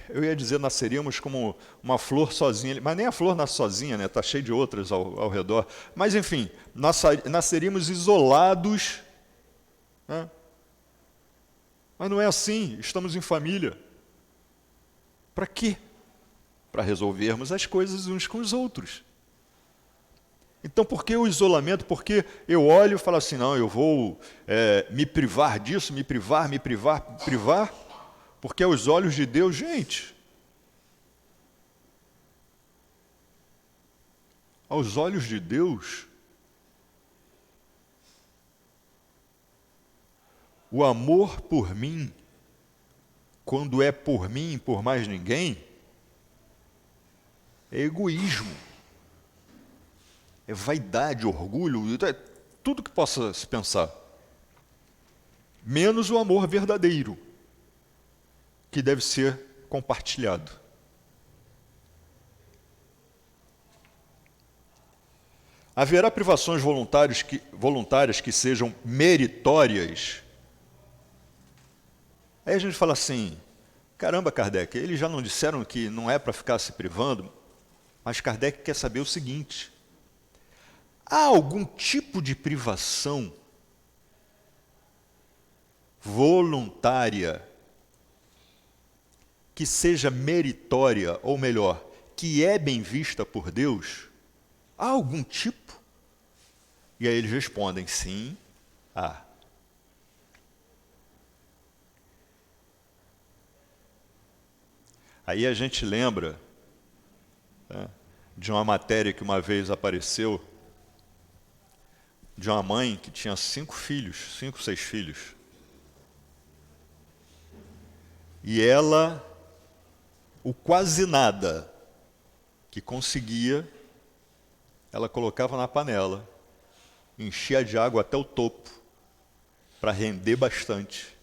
eu ia dizer nasceríamos como uma flor sozinha, mas nem a flor nasce sozinha, né, está cheio de outras ao redor. Mas, enfim, nasceríamos isolados. Né? Mas não é assim, estamos em família. Para quê? Para resolvermos as coisas uns com os outros. Então, por que o isolamento? Porque eu olho e falo assim, não, eu vou me privar disso, me privar, porque aos olhos de Deus, gente, aos olhos de Deus, o amor por mim, quando é por mim e por mais ninguém, é egoísmo. É vaidade, orgulho, é tudo que possa se pensar. Menos o amor verdadeiro, que deve ser compartilhado. Haverá privações voluntárias que sejam meritórias? Aí a gente fala assim, caramba, Kardec, eles já não disseram que não é para ficar se privando? Mas Kardec quer saber o seguinte, há algum tipo de privação voluntária que seja meritória, ou melhor, que é bem vista por Deus? Há algum tipo? E aí eles respondem, sim, há. Aí a gente lembra, né, de uma matéria que uma vez apareceu, de uma mãe que tinha 5 filhos, 5, 6 filhos. E ela, o quase nada que conseguia, ela colocava na panela, enchia de água até o topo, para render bastante,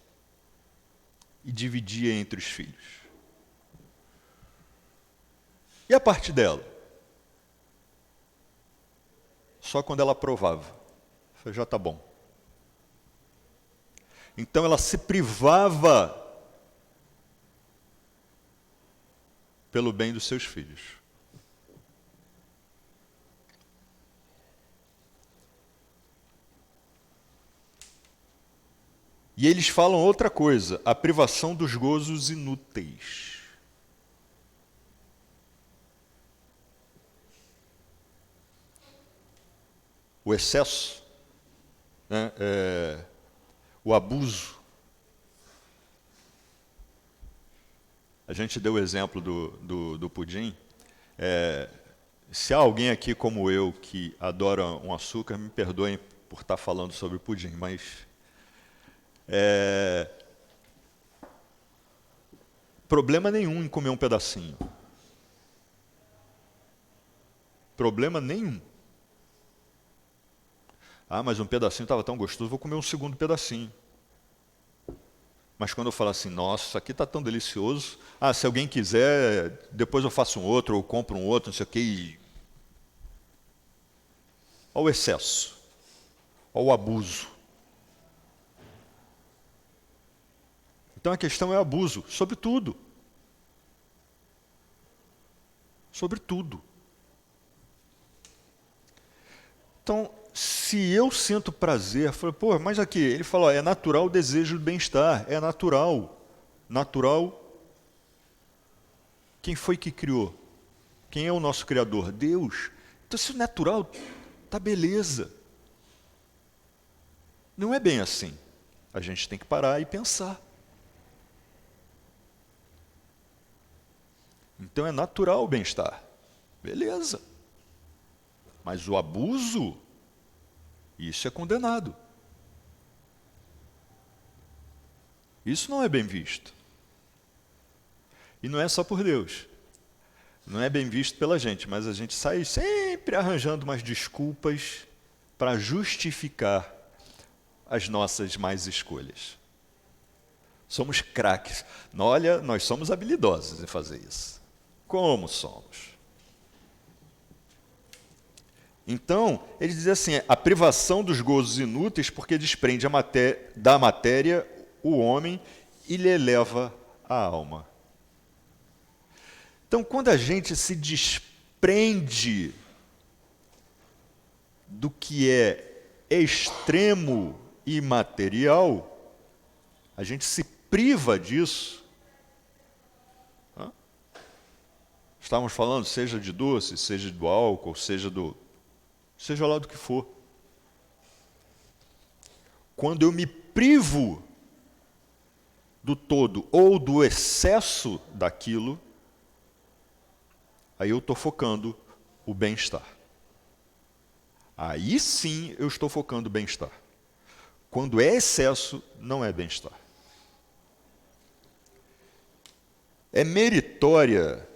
e dividia entre os filhos. E a parte dela? Só quando ela provava. Eu falei, já está bom. Então ela se privava pelo bem dos seus filhos. E eles falam outra coisa, a privação dos gozos inúteis. O excesso, né, o abuso. A gente deu o exemplo do pudim. Se há alguém aqui como eu que adora um açúcar, me perdoem por estar falando sobre pudim, mas problema nenhum em comer um pedacinho. Problema nenhum. Ah, mas um pedacinho estava tão gostoso, vou comer um segundo pedacinho. Mas quando eu falo assim, nossa, isso aqui está tão delicioso, se alguém quiser, depois eu faço um outro, ou compro um outro, não sei o quê. Olha o excesso, olha o abuso. Então a questão é abuso, sobre tudo. Sobre tudo. Então, se eu sinto prazer, mas aqui, ele falou, é natural o desejo do bem-estar, é natural. Natural. Quem foi que criou? Quem é o nosso Criador? Deus. Então, se é natural, tá beleza. Não é bem assim. A gente tem que parar e pensar. Então, é natural o bem-estar. Beleza. Mas o abuso, isso é condenado. Isso não é bem visto. E não é só por Deus. Não é bem visto pela gente, mas a gente sai sempre arranjando umas desculpas para justificar as nossas más escolhas. Somos craques. Olha, nós somos habilidosos em fazer isso. Como somos? Então, ele diz assim, a privação dos gozos inúteis, porque desprende da matéria o homem e lhe eleva a alma. Então, quando a gente se desprende do que é extremo e material, a gente se priva disso. Estávamos falando, seja de doce, seja do álcool, seja lá do que for. Quando eu me privo do todo ou do excesso daquilo, aí eu estou focando o bem-estar. Aí sim eu estou focando o bem-estar. Quando é excesso, não é bem-estar. É meritória,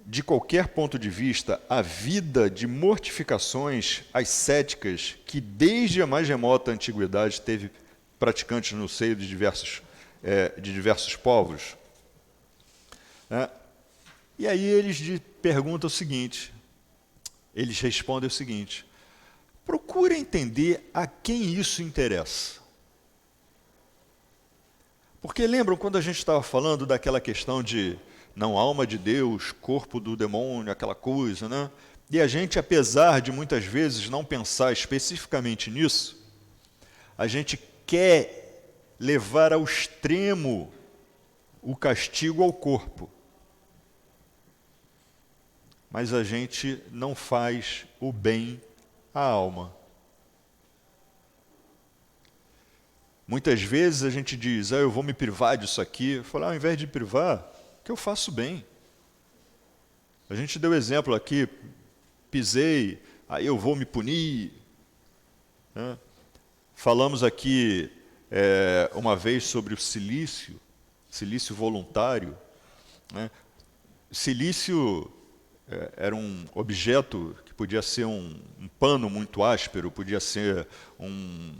de qualquer ponto de vista, a vida de mortificações ascéticas que desde a mais remota antiguidade teve praticantes no seio de diversos povos. E aí eles perguntam o seguinte, eles respondem o seguinte, entender a quem isso interessa. Porque lembram quando a gente estava falando daquela questão de não, alma de Deus, corpo do demônio, aquela coisa, né? E a gente, apesar de muitas vezes não pensar especificamente nisso, a gente quer levar ao extremo o castigo ao corpo. Mas a gente não faz o bem à alma. Muitas vezes a gente diz, eu vou me privar disso aqui. Eu falo, ao invés de privar, que eu faço bem. A gente deu exemplo aqui, pisei, aí eu vou me punir. Né? Falamos aqui uma vez sobre o silício voluntário. Né? Silício era um objeto que podia ser um pano muito áspero, podia ser um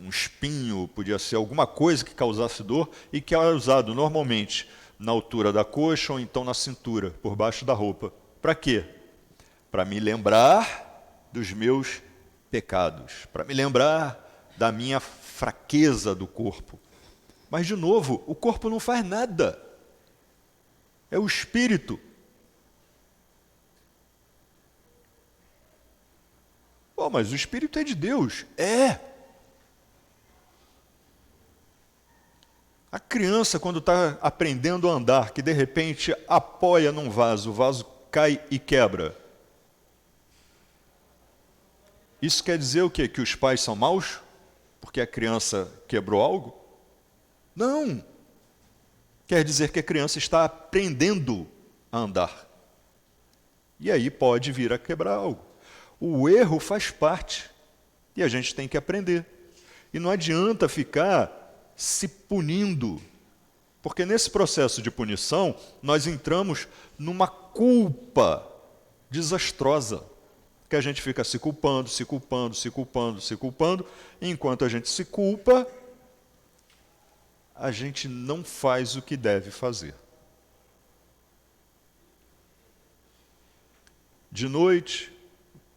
espinho, podia ser alguma coisa que causasse dor e que era usado normalmente na altura da coxa ou então na cintura, por baixo da roupa. Para quê? Para me lembrar dos meus pecados, para me lembrar da minha fraqueza do corpo. Mas, de novo, o corpo não faz nada. É o espírito. Pô, mas o espírito é de Deus. É. A criança, quando está aprendendo a andar, que de repente apoia num vaso, o vaso cai e quebra. Isso quer dizer o quê? Que os pais são maus? Porque a criança quebrou algo? Não. Quer dizer que a criança está aprendendo a andar. E aí pode vir a quebrar algo. O erro faz parte. E a gente tem que aprender. E não adianta ficar se punindo. Porque nesse processo de punição, nós entramos numa culpa desastrosa. Que a gente fica se culpando, se culpando, se culpando, se culpando. E enquanto a gente se culpa, a gente não faz o que deve fazer. De noite,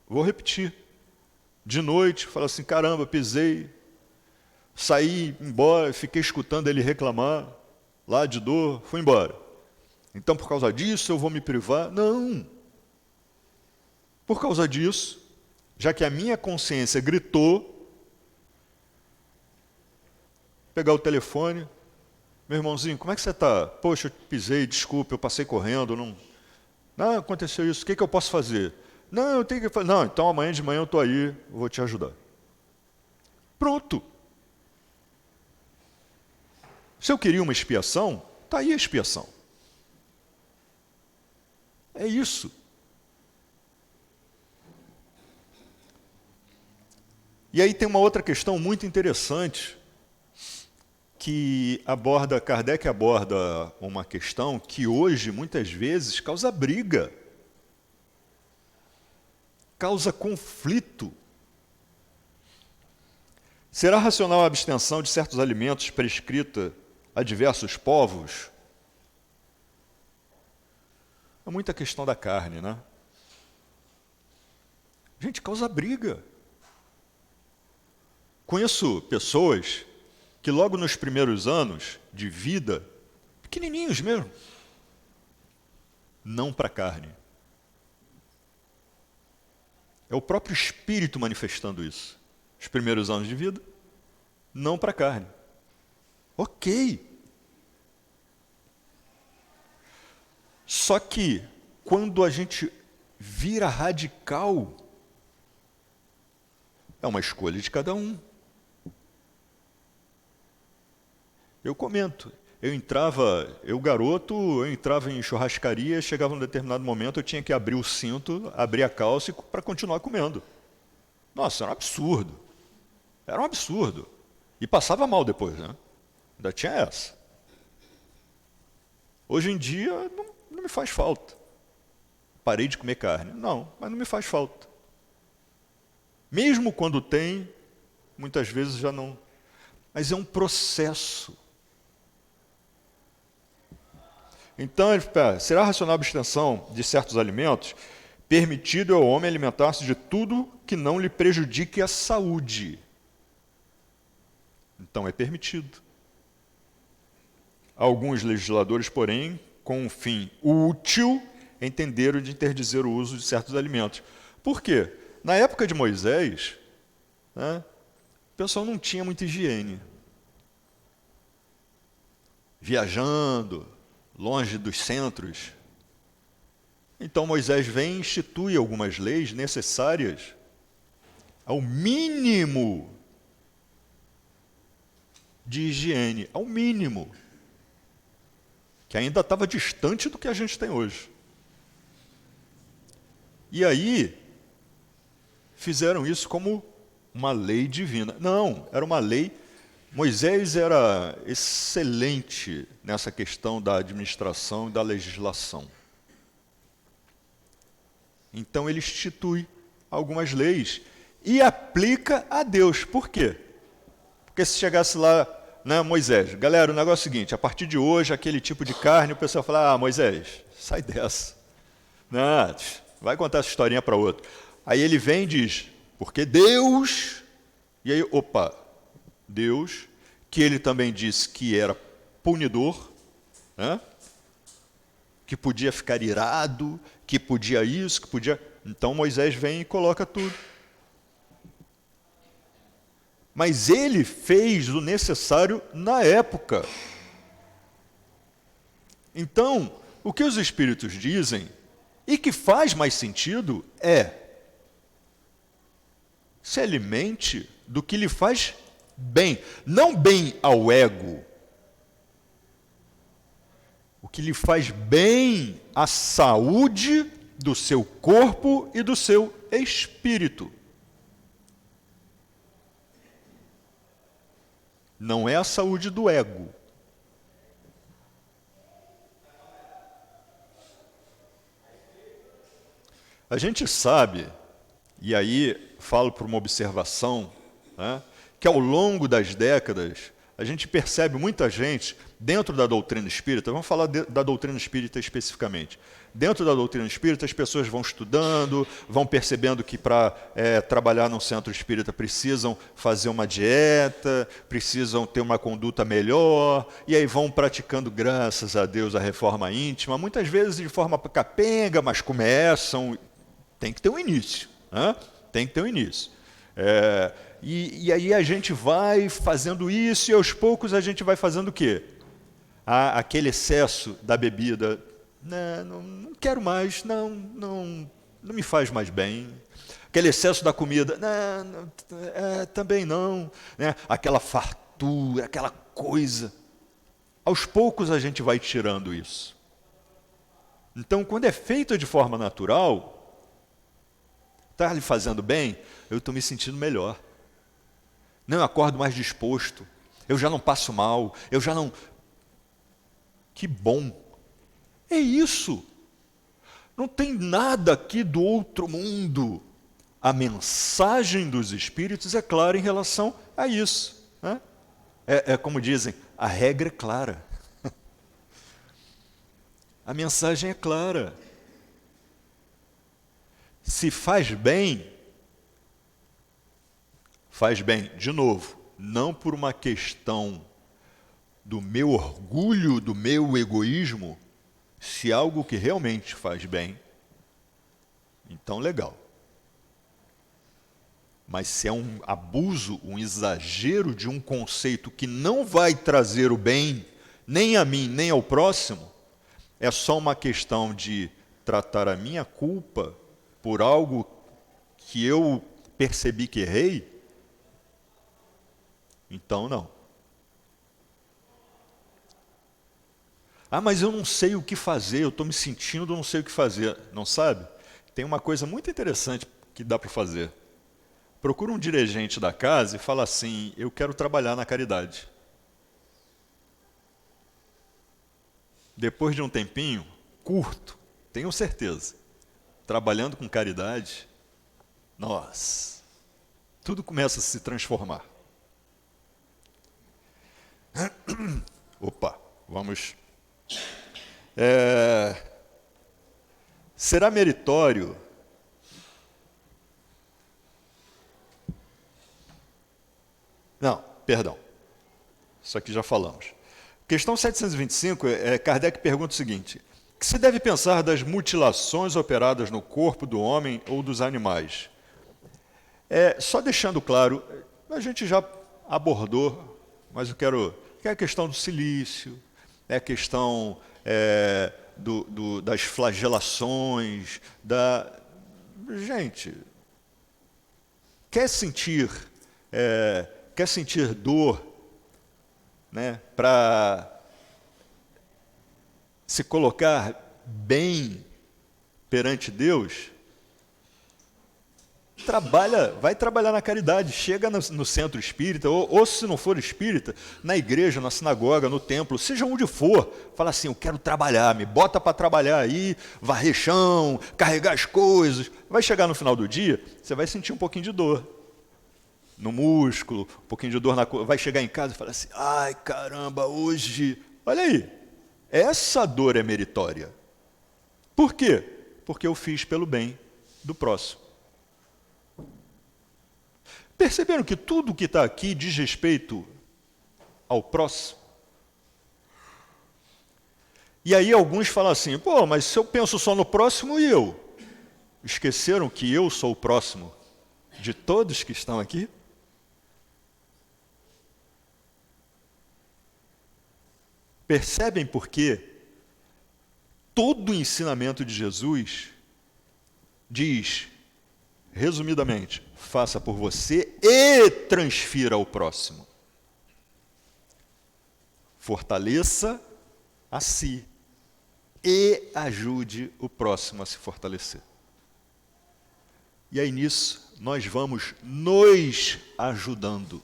vou repetir. De noite, fala assim, caramba, pisei, saí embora, fiquei escutando ele reclamar, lá de dor, fui embora. Então, por causa disso, eu vou me privar? Não. Por causa disso, já que a minha consciência gritou, pegar o telefone, meu irmãozinho, como é que você está? Poxa, eu pisei, desculpa, eu passei correndo, não aconteceu isso, o que eu posso fazer? Não, eu tenho que fazer. Não, então amanhã de manhã eu estou aí, eu vou te ajudar. Pronto. Se eu queria uma expiação, está aí a expiação. É isso. E aí tem uma outra questão muito interessante, que Kardec aborda uma questão que hoje, muitas vezes, causa briga, causa conflito. Será racional a abstenção de certos alimentos prescrita a diversos povos? É muita questão da carne, né? Gente, causa briga. Conheço pessoas que logo nos primeiros anos de vida, pequenininhos mesmo, não para a carne. É o próprio espírito manifestando isso. Os primeiros anos de vida, não para a carne. Ok. Só que, quando a gente vira radical, é uma escolha de cada um. Eu comento, eu garoto, eu entrava em churrascaria, chegava num determinado momento, eu tinha que abrir o cinto, abrir a calça para continuar comendo. Nossa, era um absurdo. Era um absurdo. E passava mal depois, né? Ainda tinha essa. Hoje em dia, não me faz falta. Parei de comer carne. Não, mas não me faz falta. Mesmo quando tem, muitas vezes já não. Mas é um processo. Então, será racional a abstenção de certos alimentos Permitido é ao homem alimentar-se de tudo que não lhe prejudique a saúde. Então é permitido. Alguns legisladores, porém, com um fim útil, entenderam de interdizer o uso de certos alimentos. Por quê? Na época de Moisés, né, o pessoal não tinha muita higiene. Viajando, longe dos centros. Então Moisés vem e institui algumas leis necessárias ao mínimo de higiene, ao mínimo, que ainda estava distante do que a gente tem hoje. E aí, fizeram isso como uma lei divina. Não, era uma lei. Moisés era excelente nessa questão da administração e da legislação. Então ele institui algumas leis e aplica a Deus. Por quê? Porque se chegasse lá, né, Moisés, galera, o negócio é o seguinte, a partir de hoje, aquele tipo de carne, o pessoal fala, Moisés, sai dessa. Não, vai contar essa historinha para outro. Aí ele vem e diz, porque Deus, e aí, Deus, que ele também disse que era punidor, né? Que podia ficar irado, que podia isso, que podia... Então Moisés vem e coloca tudo. Mas ele fez o necessário na época. Então, o que os Espíritos dizem, e que faz mais sentido, é se alimente do que lhe faz bem. Não bem ao ego, o que lhe faz bem à saúde do seu corpo e do seu espírito. Não é a saúde do ego. A gente sabe, e aí falo por uma observação, né, que ao longo das décadas, a gente percebe muita gente, dentro da doutrina espírita, vamos falar da doutrina espírita especificamente. Dentro da doutrina espírita, as pessoas vão estudando, vão percebendo que para trabalhar num centro espírita precisam fazer uma dieta, precisam ter uma conduta melhor, e aí vão praticando, graças a Deus, a reforma íntima, muitas vezes de forma capenga, mas começam, tem que ter um início, né? Tem que ter um início. E aí a gente vai fazendo isso e aos poucos a gente vai fazendo o quê? Aquele excesso da bebida, não quero mais, não me faz mais bem. Aquele excesso da comida, também não. Né? Aquela fartura, aquela coisa. Aos poucos a gente vai tirando isso. Então, quando é feito de forma natural, está lhe fazendo bem, eu estou me sentindo melhor. Não, eu acordo mais disposto, eu já não passo mal, eu já não... Que bom! É isso! Não tem nada aqui do outro mundo. A mensagem dos Espíritos é clara em relação a isso. Né? É como dizem, a regra é clara. A mensagem é clara. Se faz bem, de novo, não por uma questão do meu orgulho, do meu egoísmo, se algo que realmente faz bem, então legal. Mas se é um abuso, um exagero de um conceito que não vai trazer o bem, nem a mim, nem ao próximo, é só uma questão de tratar a minha culpa por algo que eu percebi que errei, então não. Mas eu não sei o que fazer, eu estou me sentindo, não sei o que fazer. Não sabe? Tem uma coisa muito interessante que dá para fazer. Procura um dirigente da casa e fala assim, eu quero trabalhar na caridade. Depois de um tempinho, curto, tenho certeza, trabalhando com caridade, nossa, tudo começa a se transformar. Vamos... será meritório Não, perdão. Isso aqui já falamos. Questão 725, Kardec pergunta o seguinte: o que se deve pensar das mutilações operadas no corpo do homem ou dos animais? Só deixando claro, a gente já abordou, mas eu quero... que é a questão do silício, é a questão das flagelações, Gente, quer sentir dor, né, para se colocar bem perante Deus? Vai trabalhar na caridade, chega no centro espírita, ou se não for espírita, na igreja, na sinagoga, no templo, seja onde for, fala assim: eu quero trabalhar, me bota para trabalhar aí, varrer chão, carregar as coisas. Vai chegar no final do dia, você vai sentir um pouquinho de dor no músculo, um pouquinho de dor vai chegar em casa e falar assim: ai caramba, hoje, olha aí, essa dor é meritória. Por quê? Porque eu fiz pelo bem do próximo. Perceberam que tudo que está aqui diz respeito ao próximo? E aí alguns falam assim: pô, mas se eu penso só no próximo, e eu? Esqueceram que eu sou o próximo de todos que estão aqui? Percebem por que todo o ensinamento de Jesus diz, resumidamente, faça por você e transfira ao próximo. Fortaleça a si e ajude o próximo a se fortalecer. E aí nisso nós vamos nos ajudando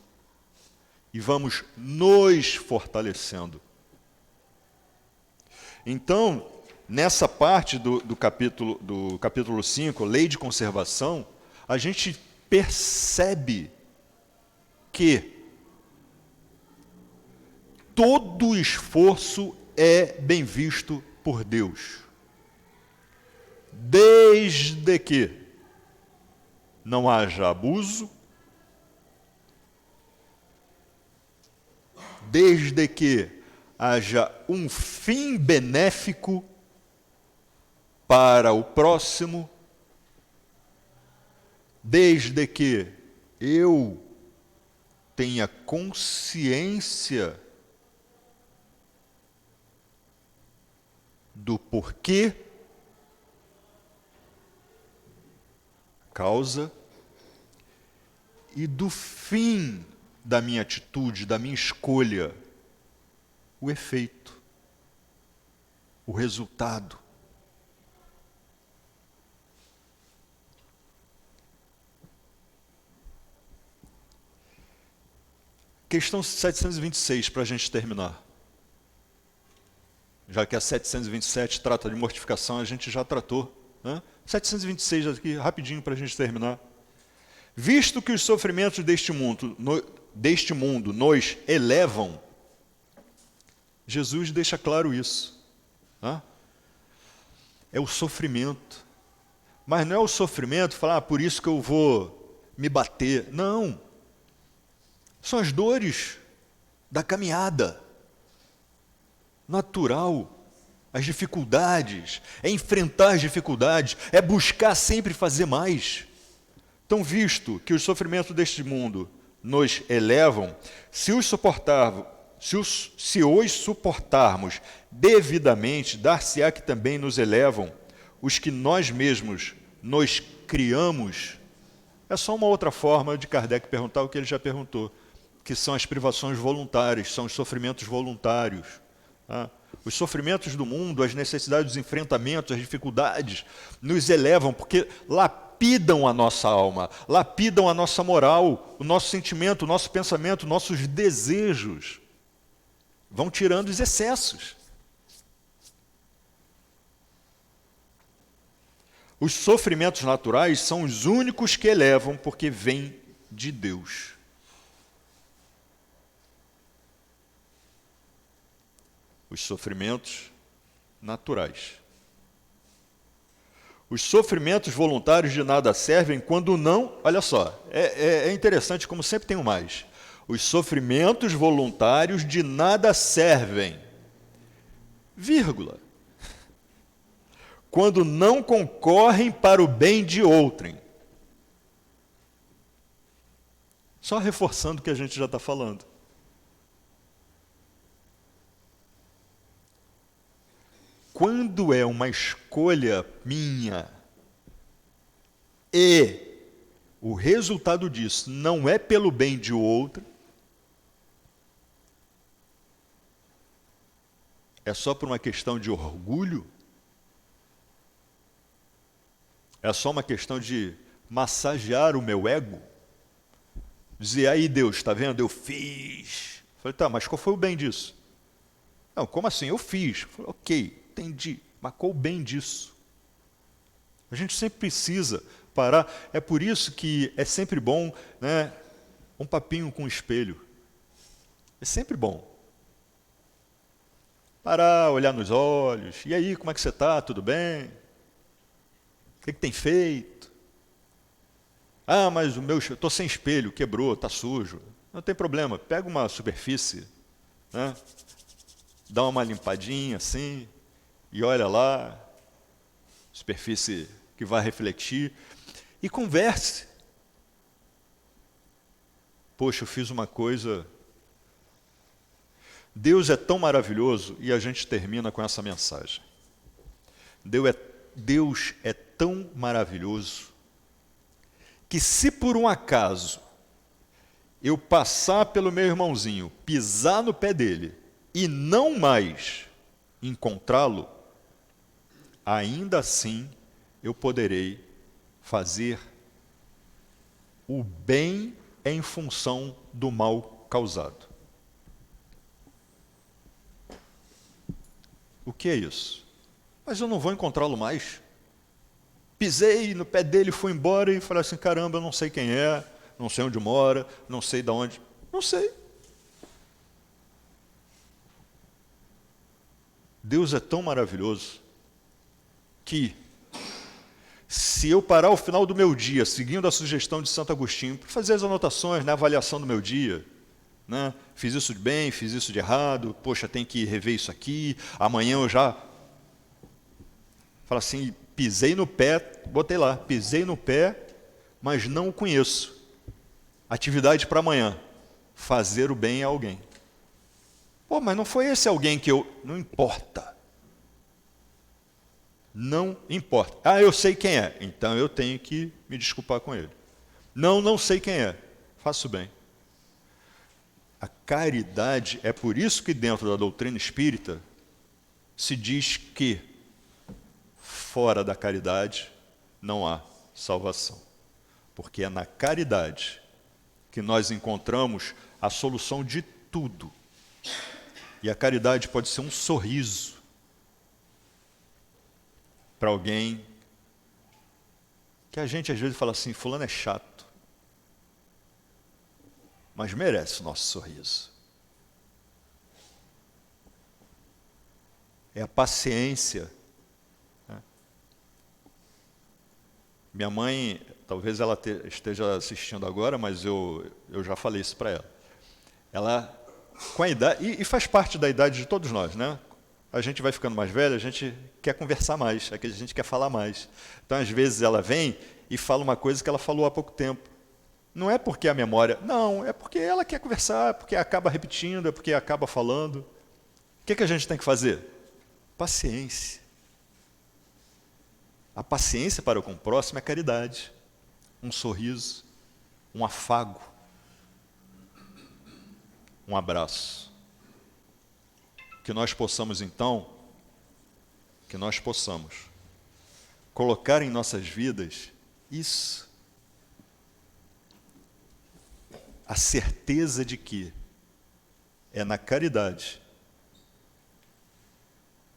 e vamos nos fortalecendo. Então, nessa parte do capítulo 5, Lei de Conservação, a gente percebe que todo esforço é bem visto por Deus, desde que não haja abuso, desde que haja um fim benéfico para o próximo, desde que eu tenha consciência do porquê, causa, e do fim da minha atitude, da minha escolha, o efeito, o resultado. Questão 726, para a gente terminar. Já que a 727 trata de mortificação, a gente já tratou, né? 726 aqui, rapidinho para a gente terminar. Visto que os sofrimentos deste mundo nos elevam, Jesus deixa claro isso. Né? É o sofrimento. Mas não é o sofrimento, falar, por isso que eu vou me bater. Não. São as dores da caminhada natural, as dificuldades, é enfrentar as dificuldades, é buscar sempre fazer mais. Então, visto que os sofrimentos deste mundo nos elevam, se os suportarmos devidamente, dar-se-á que também nos elevam os que nós mesmos nos criamos. É só uma outra forma de Kardec perguntar o que ele já perguntou, que são as privações voluntárias, são os sofrimentos voluntários. Tá? Os sofrimentos do mundo, as necessidades, os enfrentamentos, as dificuldades, nos elevam, porque lapidam a nossa alma, lapidam a nossa moral, o nosso sentimento, o nosso pensamento, nossos desejos. Vão tirando os excessos. Os sofrimentos naturais são os únicos que elevam, porque vêm de Deus. Os sofrimentos naturais. Os sofrimentos voluntários de nada servem quando não... Olha só, é interessante como sempre tem um mais. Os sofrimentos voluntários de nada servem, vírgula, quando não concorrem para o bem de outrem. Só reforçando o que a gente já está falando. Quando é uma escolha minha e o resultado disso não é pelo bem de outro, é só por uma questão de orgulho, é só uma questão de massagear o meu ego, dizer, aí Deus, está vendo, eu fiz. Falei, tá, mas qual foi o bem disso? Não, como assim? Eu fiz. Falei, ok, entendi, mas qual o bem disso? A gente sempre precisa parar. É por isso que é sempre bom, né, um papinho com o espelho. É sempre bom. Parar, olhar nos olhos. E aí, como é que você está? Tudo bem? O que tem feito? Ah, mas o meu, estou sem espelho, quebrou, está sujo. Não tem problema, pega uma superfície, né, dá uma limpadinha assim, e olha lá, superfície que vai refletir, e converse. Poxa, eu fiz uma coisa. Deus é tão maravilhoso, e a gente termina com essa mensagem. Deus é tão maravilhoso, que se por um acaso eu passar pelo meu irmãozinho, pisar no pé dele, e não mais encontrá-lo, ainda assim eu poderei fazer o bem em função do mal causado. O que é isso? Mas eu não vou encontrá-lo mais. Pisei no pé dele, fui embora e falei assim, caramba, eu não sei quem é, não sei onde mora, não sei de onde, não sei. Deus é tão maravilhoso que, se eu parar o final do meu dia, seguindo a sugestão de Santo Agostinho, para fazer as anotações, né, a avaliação do meu dia, né, fiz isso de bem, fiz isso de errado, poxa, tem que rever isso aqui, amanhã eu já... Fala assim, pisei no pé, botei lá, pisei no pé, mas não o conheço. Atividade para amanhã, fazer o bem a alguém. Pô, mas não foi esse alguém que eu... Não importa. Não importa. Ah, eu sei quem é, então eu tenho que me desculpar com ele. Não, não sei quem é. Faço bem. A caridade, é por isso que dentro da doutrina espírita se diz que fora da caridade não há salvação. Porque é na caridade que nós encontramos a solução de tudo. E a caridade pode ser um sorriso para alguém que a gente às vezes fala assim, fulano é chato, mas merece o nosso sorriso. É a paciência. Né? Minha mãe, talvez ela esteja assistindo agora, mas eu já falei isso para ela. Ela, com a idade, e faz parte da idade de todos nós, né? A gente vai ficando mais velho, a gente quer conversar mais, a gente quer falar mais. Então, às vezes, ela vem e fala uma coisa que ela falou há pouco tempo. Não é porque a memória... Não, é porque ela quer conversar, porque acaba repetindo, é porque acaba falando. O que a gente tem que fazer? Paciência. A paciência para com o próximo é caridade. Um sorriso, um afago, um abraço. Que nós possamos, então, colocar em nossas vidas isso. A certeza de que é na caridade,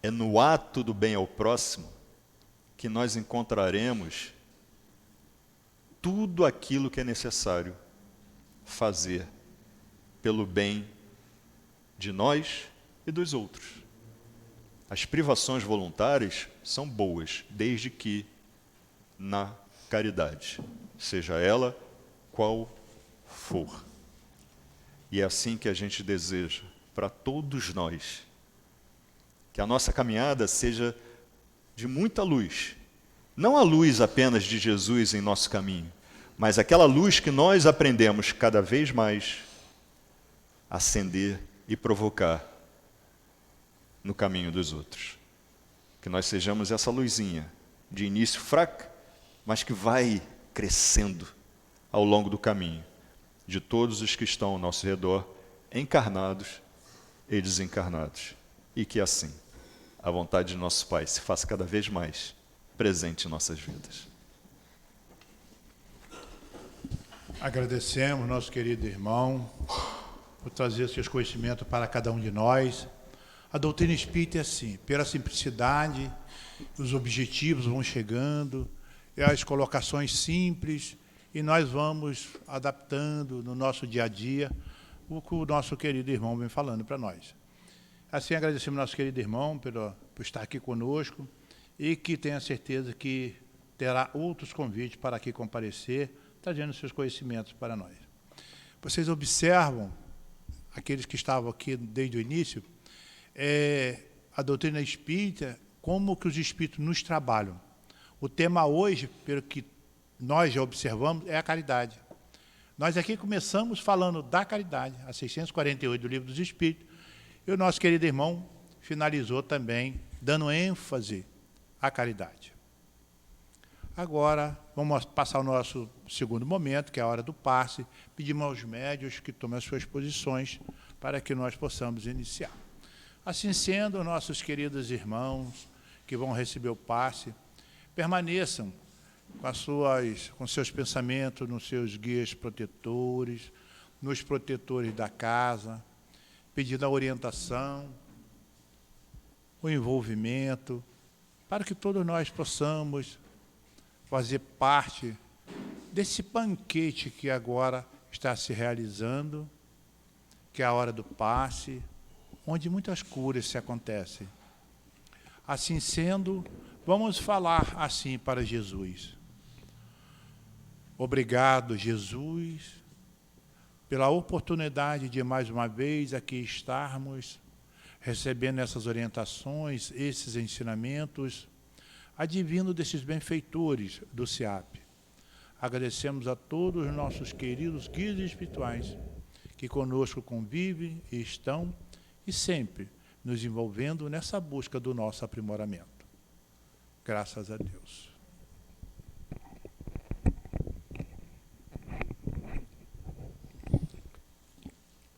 é no ato do bem ao próximo, que nós encontraremos tudo aquilo que é necessário fazer pelo bem de nós e dos outros. As privações voluntárias são boas, desde que na caridade, seja ela qual for. E é assim que a gente deseja para todos nós. Que a nossa caminhada seja de muita luz. Não a luz apenas de Jesus em nosso caminho, mas aquela luz que nós aprendemos cada vez mais a acender e provocar no caminho dos outros. Que nós sejamos essa luzinha, de início fraca, mas que vai crescendo ao longo do caminho, de todos os que estão ao nosso redor, encarnados e desencarnados. E que assim, a vontade de nosso Pai se faça cada vez mais presente em nossas vidas. Agradecemos nosso querido irmão por trazer seus conhecimentos para cada um de nós. A doutrina espírita é assim, pela simplicidade, os objetivos vão chegando, e as colocações simples, e nós vamos adaptando no nosso dia a dia o que o nosso querido irmão vem falando para nós. Assim, agradecemos ao nosso querido irmão por estar aqui conosco e que tenha certeza que terá outros convites para aqui comparecer, trazendo seus conhecimentos para nós. Vocês observam, aqueles que estavam aqui desde o início, a doutrina espírita, como que os espíritos nos trabalham. O tema hoje, pelo que nós já observamos, é a caridade. Nós aqui começamos falando da caridade, a 648 do Livro dos Espíritos, e o nosso querido irmão finalizou também dando ênfase à caridade. Agora, vamos passar o nosso segundo momento, que é a hora do passe. Pedimos aos médios que tomem as suas posições para que nós possamos iniciar. Assim sendo, nossos queridos irmãos que vão receber o passe, permaneçam com seus pensamentos nos seus guias protetores, nos protetores da casa, pedindo a orientação, o envolvimento, para que todos nós possamos fazer parte desse banquete que agora está se realizando, que é a hora do passe, onde muitas curas se acontecem. Assim sendo, vamos falar assim para Jesus. Obrigado, Jesus, pela oportunidade de mais uma vez aqui estarmos, recebendo essas orientações, esses ensinamentos, advindo desses benfeitores do SEAP. Agradecemos a todos os nossos queridos guias espirituais que conosco convivem e estão e sempre nos envolvendo nessa busca do nosso aprimoramento. Graças a Deus.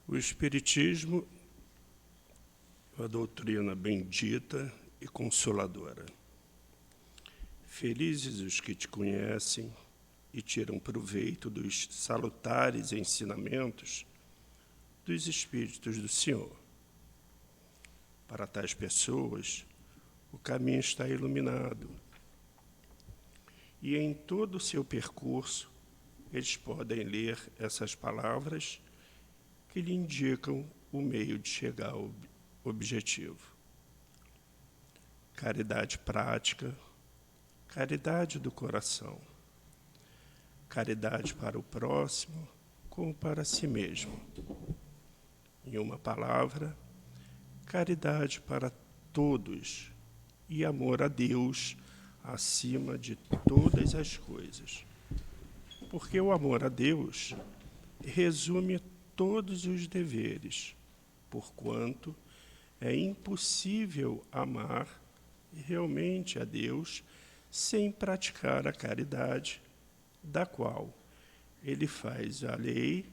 O Espiritismo é uma doutrina bendita e consoladora. Felizes os que te conhecem e tiram proveito dos salutares ensinamentos dos Espíritos do Senhor. Para tais pessoas, o caminho está iluminado. E em todo o seu percurso, eles podem ler essas palavras que lhe indicam o meio de chegar ao objetivo. Caridade prática, caridade do coração, caridade para o próximo como para si mesmo. Em uma palavra, caridade para todos e amor a Deus acima de todas as coisas. Porque o amor a Deus resume todos os deveres, porquanto é impossível amar realmente a Deus sem praticar a caridade, da qual ele faz a lei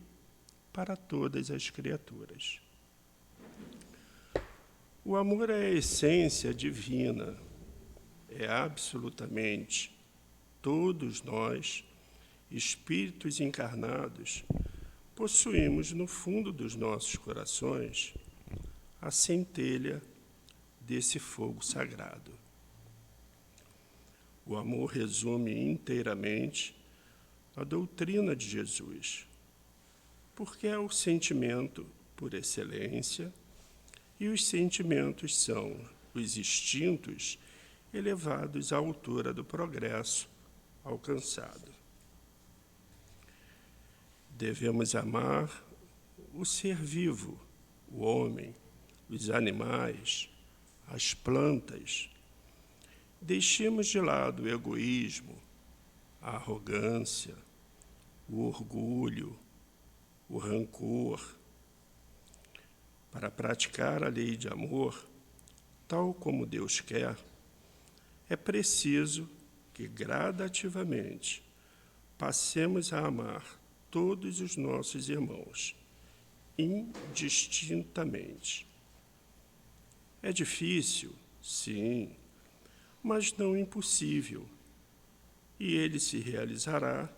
para todas as criaturas. O amor é a essência divina, é absolutamente todos nós, espíritos encarnados, possuímos no fundo dos nossos corações a centelha desse fogo sagrado. O amor resume inteiramente a doutrina de Jesus, porque é o sentimento por excelência, e os sentimentos são os instintos elevados à altura do progresso alcançado. Devemos amar o ser vivo, o homem, os animais, as plantas. Deixemos de lado o egoísmo, a arrogância, o orgulho, o rancor. Para praticar a lei de amor, tal como Deus quer, é preciso que gradativamente passemos a amar todos os nossos irmãos, indistintamente. É difícil, sim, mas não impossível, e ele se realizará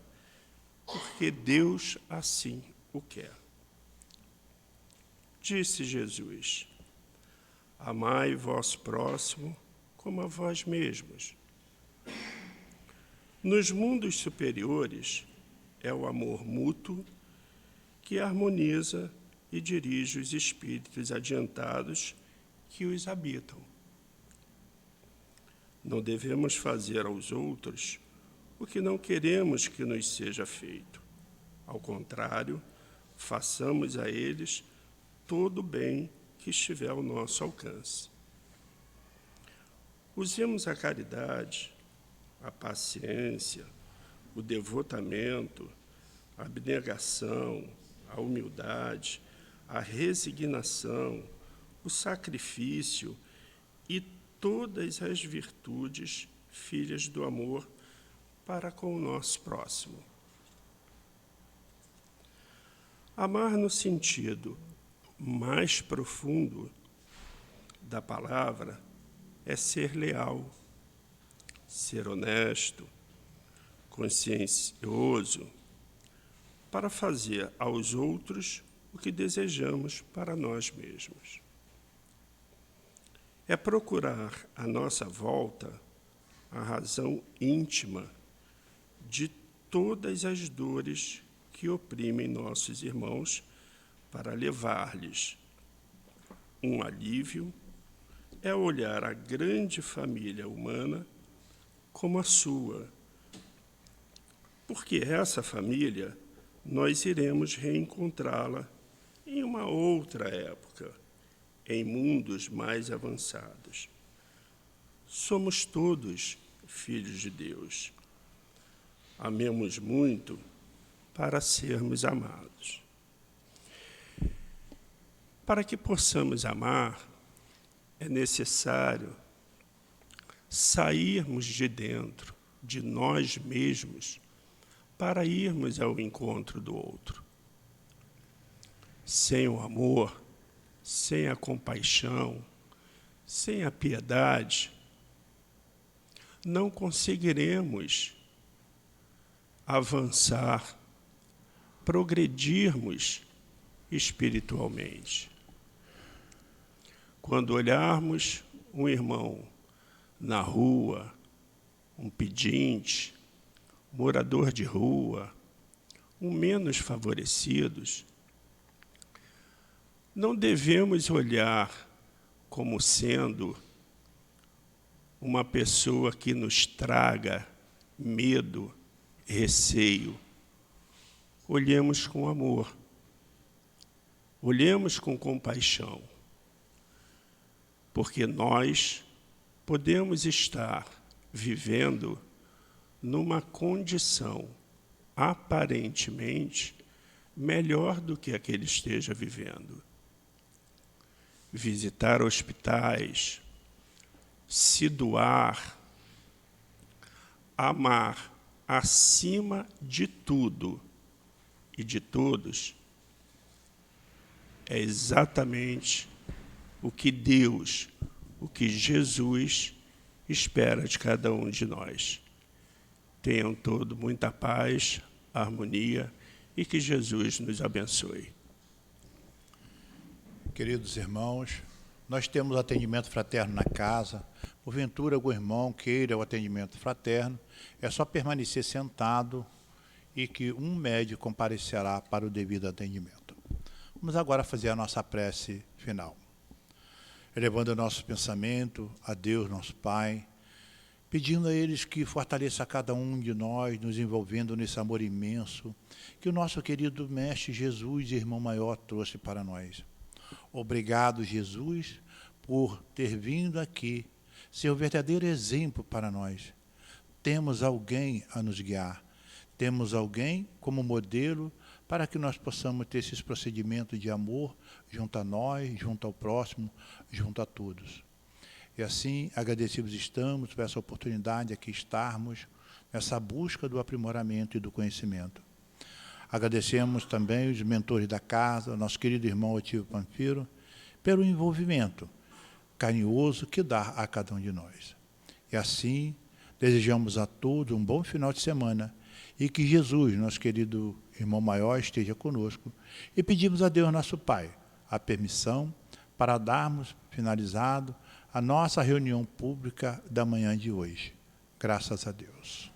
porque Deus assim o quer. Disse Jesus: amai vosso próximo como a vós mesmos. Nos mundos superiores, é o amor mútuo que harmoniza e dirige os espíritos adiantados que os habitam. Não devemos fazer aos outros o que não queremos que nos seja feito. Ao contrário, façamos a eles todo o bem que estiver ao nosso alcance. Usemos a caridade, a paciência, o devotamento, a abnegação, a humildade, a resignação, o sacrifício e todas as virtudes filhas do amor para com o nosso próximo. Amar no sentido mais profundo da palavra é ser leal, ser honesto, consciencioso, para fazer aos outros o que desejamos para nós mesmos. É procurar à nossa volta a razão íntima de todas as dores que oprimem nossos irmãos para levar-lhes um alívio, é olhar a grande família humana como a sua, porque essa família nós iremos reencontrá-la em uma outra época, em mundos mais avançados. Somos todos filhos de Deus. Amemos muito para sermos amados. Para que possamos amar, é necessário sairmos de dentro de nós mesmos para irmos ao encontro do outro. Sem o amor, sem a compaixão, sem a piedade, não conseguiremos avançar, progredirmos espiritualmente. Quando olharmos um irmão na rua, um pedinte, morador de rua, um menos favorecidos, não devemos olhar como sendo uma pessoa que nos traga medo, receio. Olhemos com amor, olhemos com compaixão, porque nós podemos estar vivendo numa condição aparentemente melhor do que aquele esteja vivendo. Visitar hospitais, se doar, amar acima de tudo e de todos, é exatamente o que Deus, o que Jesus espera de cada um de nós. Tenham todos muita paz, harmonia e que Jesus nos abençoe. Queridos irmãos, nós temos atendimento fraterno na casa. Porventura, algum irmão queira o atendimento fraterno, é só permanecer sentado e que um médico comparecerá para o devido atendimento. Vamos agora fazer a nossa prece final. Elevando o nosso pensamento a Deus, nosso Pai, pedindo a eles que fortaleça cada um de nós, nos envolvendo nesse amor imenso que o nosso querido Mestre Jesus, irmão maior, trouxe para nós. Obrigado, Jesus, por ter vindo aqui, ser o verdadeiro exemplo para nós. Temos alguém a nos guiar, temos alguém como modelo para que nós possamos ter esses procedimentos de amor junto a nós, junto ao próximo, junto a todos. E assim, agradecidos estamos por essa oportunidade de aqui estarmos, nessa busca do aprimoramento e do conhecimento. Agradecemos também os mentores da casa, nosso querido irmão Otílio Pamphiro, pelo envolvimento carinhoso que dá a cada um de nós. E assim, desejamos a todos um bom final de semana e que Jesus, nosso querido irmão maior, esteja conosco. E pedimos a Deus, nosso Pai, a permissão para darmos finalizado a nossa reunião pública da manhã de hoje. Graças a Deus.